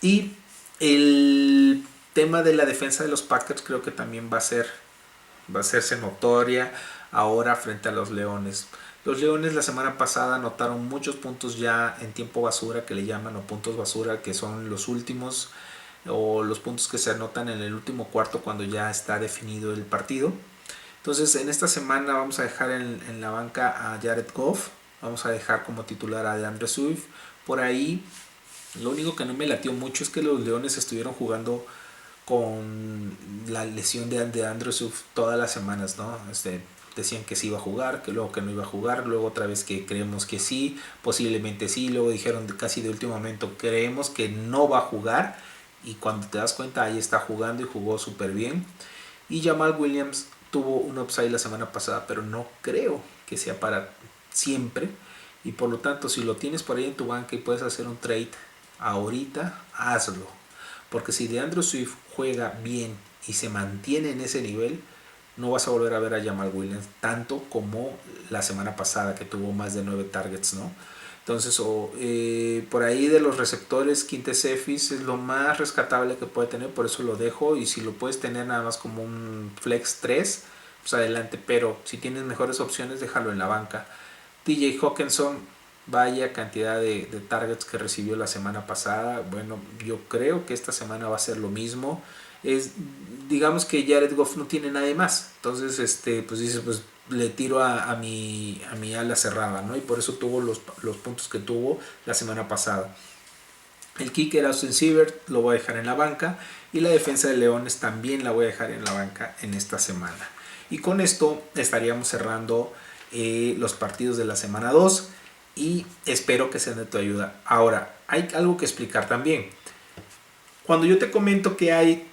S2: Y el tema de la defensa de los Packers creo que también va a hacerse notoria ahora frente a los Leones. Los Leones la semana pasada anotaron muchos puntos ya en tiempo basura, que le llaman, o puntos basura, que son los últimos, o los puntos que se anotan en el último cuarto cuando ya está definido el partido. Entonces en esta semana vamos a dejar en la banca a Jared Goff, vamos a dejar como titular a DeAndre Swift. Por ahí lo único que no me latió mucho es que los Leones estuvieron jugando con la lesión de Andrew Swift todas las semanas, ¿no? Decían que sí iba a jugar, que luego que no iba a jugar, luego otra vez que creemos que sí, posiblemente sí, luego dijeron casi de último momento creemos que no va a jugar, y cuando te das cuenta ahí está jugando y jugó súper bien. Y Jamal Williams tuvo un upside la semana pasada, pero no creo que sea para siempre, y por lo tanto si lo tienes por ahí en tu banca y puedes hacer un trade ahorita, hazlo, porque si DeAndre Swift juega bien y se mantiene en ese nivel, no vas a volver a ver a Jamal Williams tanto como la semana pasada, que tuvo más de 9 targets, ¿no? Entonces, por ahí de los receptores, Quintez Cephus es lo más rescatable que puede tener, por eso lo dejo. Y si lo puedes tener nada más como un flex 3, pues adelante. Pero si tienes mejores opciones, déjalo en la banca. TJ Hawkinson, vaya cantidad de targets que recibió la semana pasada. Bueno, yo creo que esta semana va a ser lo mismo. Digamos que Jared Goff no tiene nadie más, entonces pues dice, pues le tiro a mi ala cerrada, ¿no? Y por eso tuvo los puntos que tuvo la semana pasada. El kicker Austin Siebert lo voy a dejar en la banca, y la defensa de Leones también la voy a dejar en la banca en esta semana. Y con esto estaríamos cerrando los partidos de la semana 2, y espero que sean de tu ayuda. Ahora, hay algo que explicar también. Cuando yo te comento que hay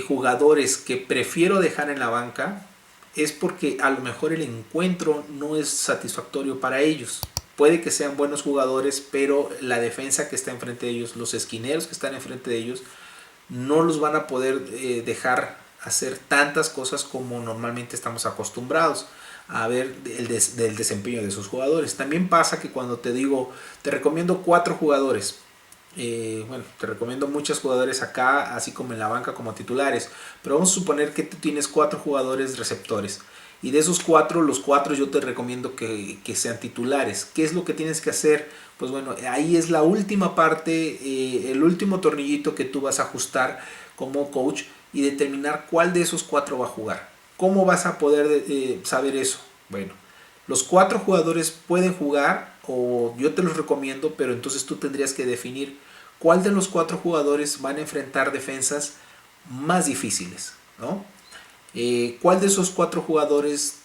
S2: jugadores que prefiero dejar en la banca, es porque a lo mejor el encuentro no es satisfactorio para ellos. Puede que sean buenos jugadores, pero la defensa que está enfrente de ellos, los esquineros que están enfrente de ellos, no los van a poder dejar hacer tantas cosas como normalmente estamos acostumbrados a ver del desempeño de sus jugadores. También pasa que cuando te digo, te recomiendo 4 jugadores, bueno, te recomiendo muchos jugadores acá, así como en la banca como titulares, pero vamos a suponer que tú tienes 4 jugadores receptores, y de esos 4, los 4 yo te recomiendo que sean titulares. ¿Qué es lo que tienes que hacer? Pues bueno, ahí es la última parte, el último tornillito que tú vas a ajustar como coach, y determinar cuál de esos 4 va a jugar. ¿Cómo vas a poder saber eso? Bueno, los 4 jugadores pueden jugar, o yo te los recomiendo, pero entonces tú tendrías que definir cuál de los 4 jugadores van a enfrentar defensas más difíciles, ¿no? ¿Cuál de esos 4 jugadores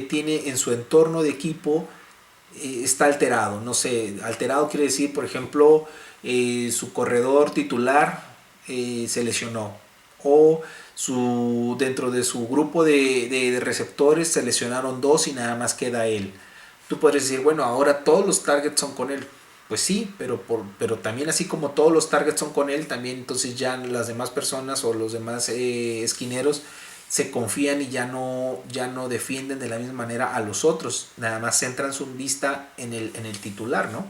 S2: tiene en su entorno de equipo, está alterado? No sé, alterado quiere decir, por ejemplo, su corredor titular se lesionó, o dentro de su grupo de receptores se lesionaron 2 y nada más queda él. Tú puedes decir, bueno, ahora todos los targets son con él. Pues sí, pero también así como todos los targets son con él, también entonces ya las demás personas o los demás esquineros se confían y ya no defienden de la misma manera a los otros. Nada más centran su vista en el titular, ¿no?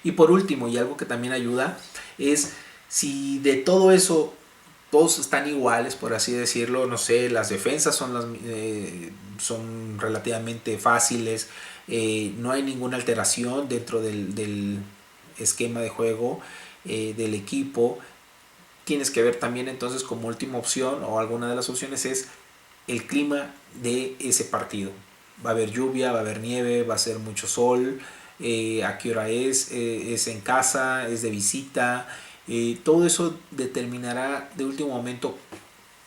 S2: Y por último, y algo que también ayuda, es si de todo eso todos están iguales, por así decirlo, no sé, las defensas son relativamente fáciles, no hay ninguna alteración dentro del esquema de juego del equipo. Tienes que ver también entonces como última opción, o alguna de las opciones, es el clima de ese partido. Va a haber lluvia, va a haber nieve, va a ser mucho sol, a qué hora es en casa, es de visita. Todo eso determinará de último momento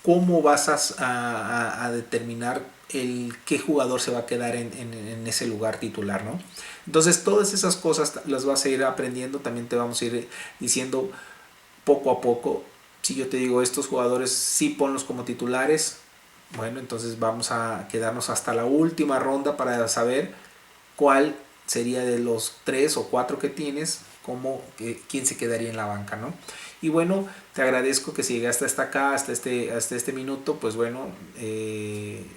S2: cómo vas a determinar qué jugador se va a quedar en ese lugar titular, ¿no? Entonces todas esas cosas las vas a ir aprendiendo, también te vamos a ir diciendo poco a poco. Si yo te digo estos jugadores sí ponlos como titulares, Bueno, entonces vamos a quedarnos hasta la última ronda para saber cuál sería de los 3 o 4 que tienes, quién se quedaría en la banca, ¿no? Y bueno, te agradezco que si llegaste hasta acá, hasta este minuto, pues bueno,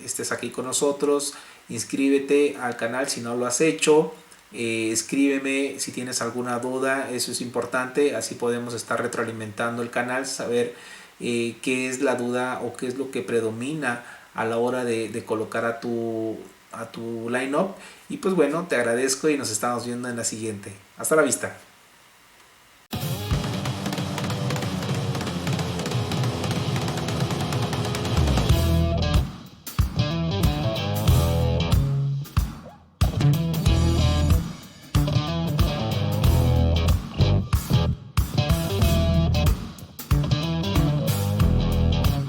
S2: estés aquí con nosotros. Inscríbete al canal si no lo has hecho. Escríbeme si tienes alguna duda, eso es importante, así podemos estar retroalimentando el canal, saber qué es la duda o qué es lo que predomina a la hora de colocar a tu line-up. Y pues bueno, te agradezco y nos estamos viendo en la siguiente. Hasta la vista.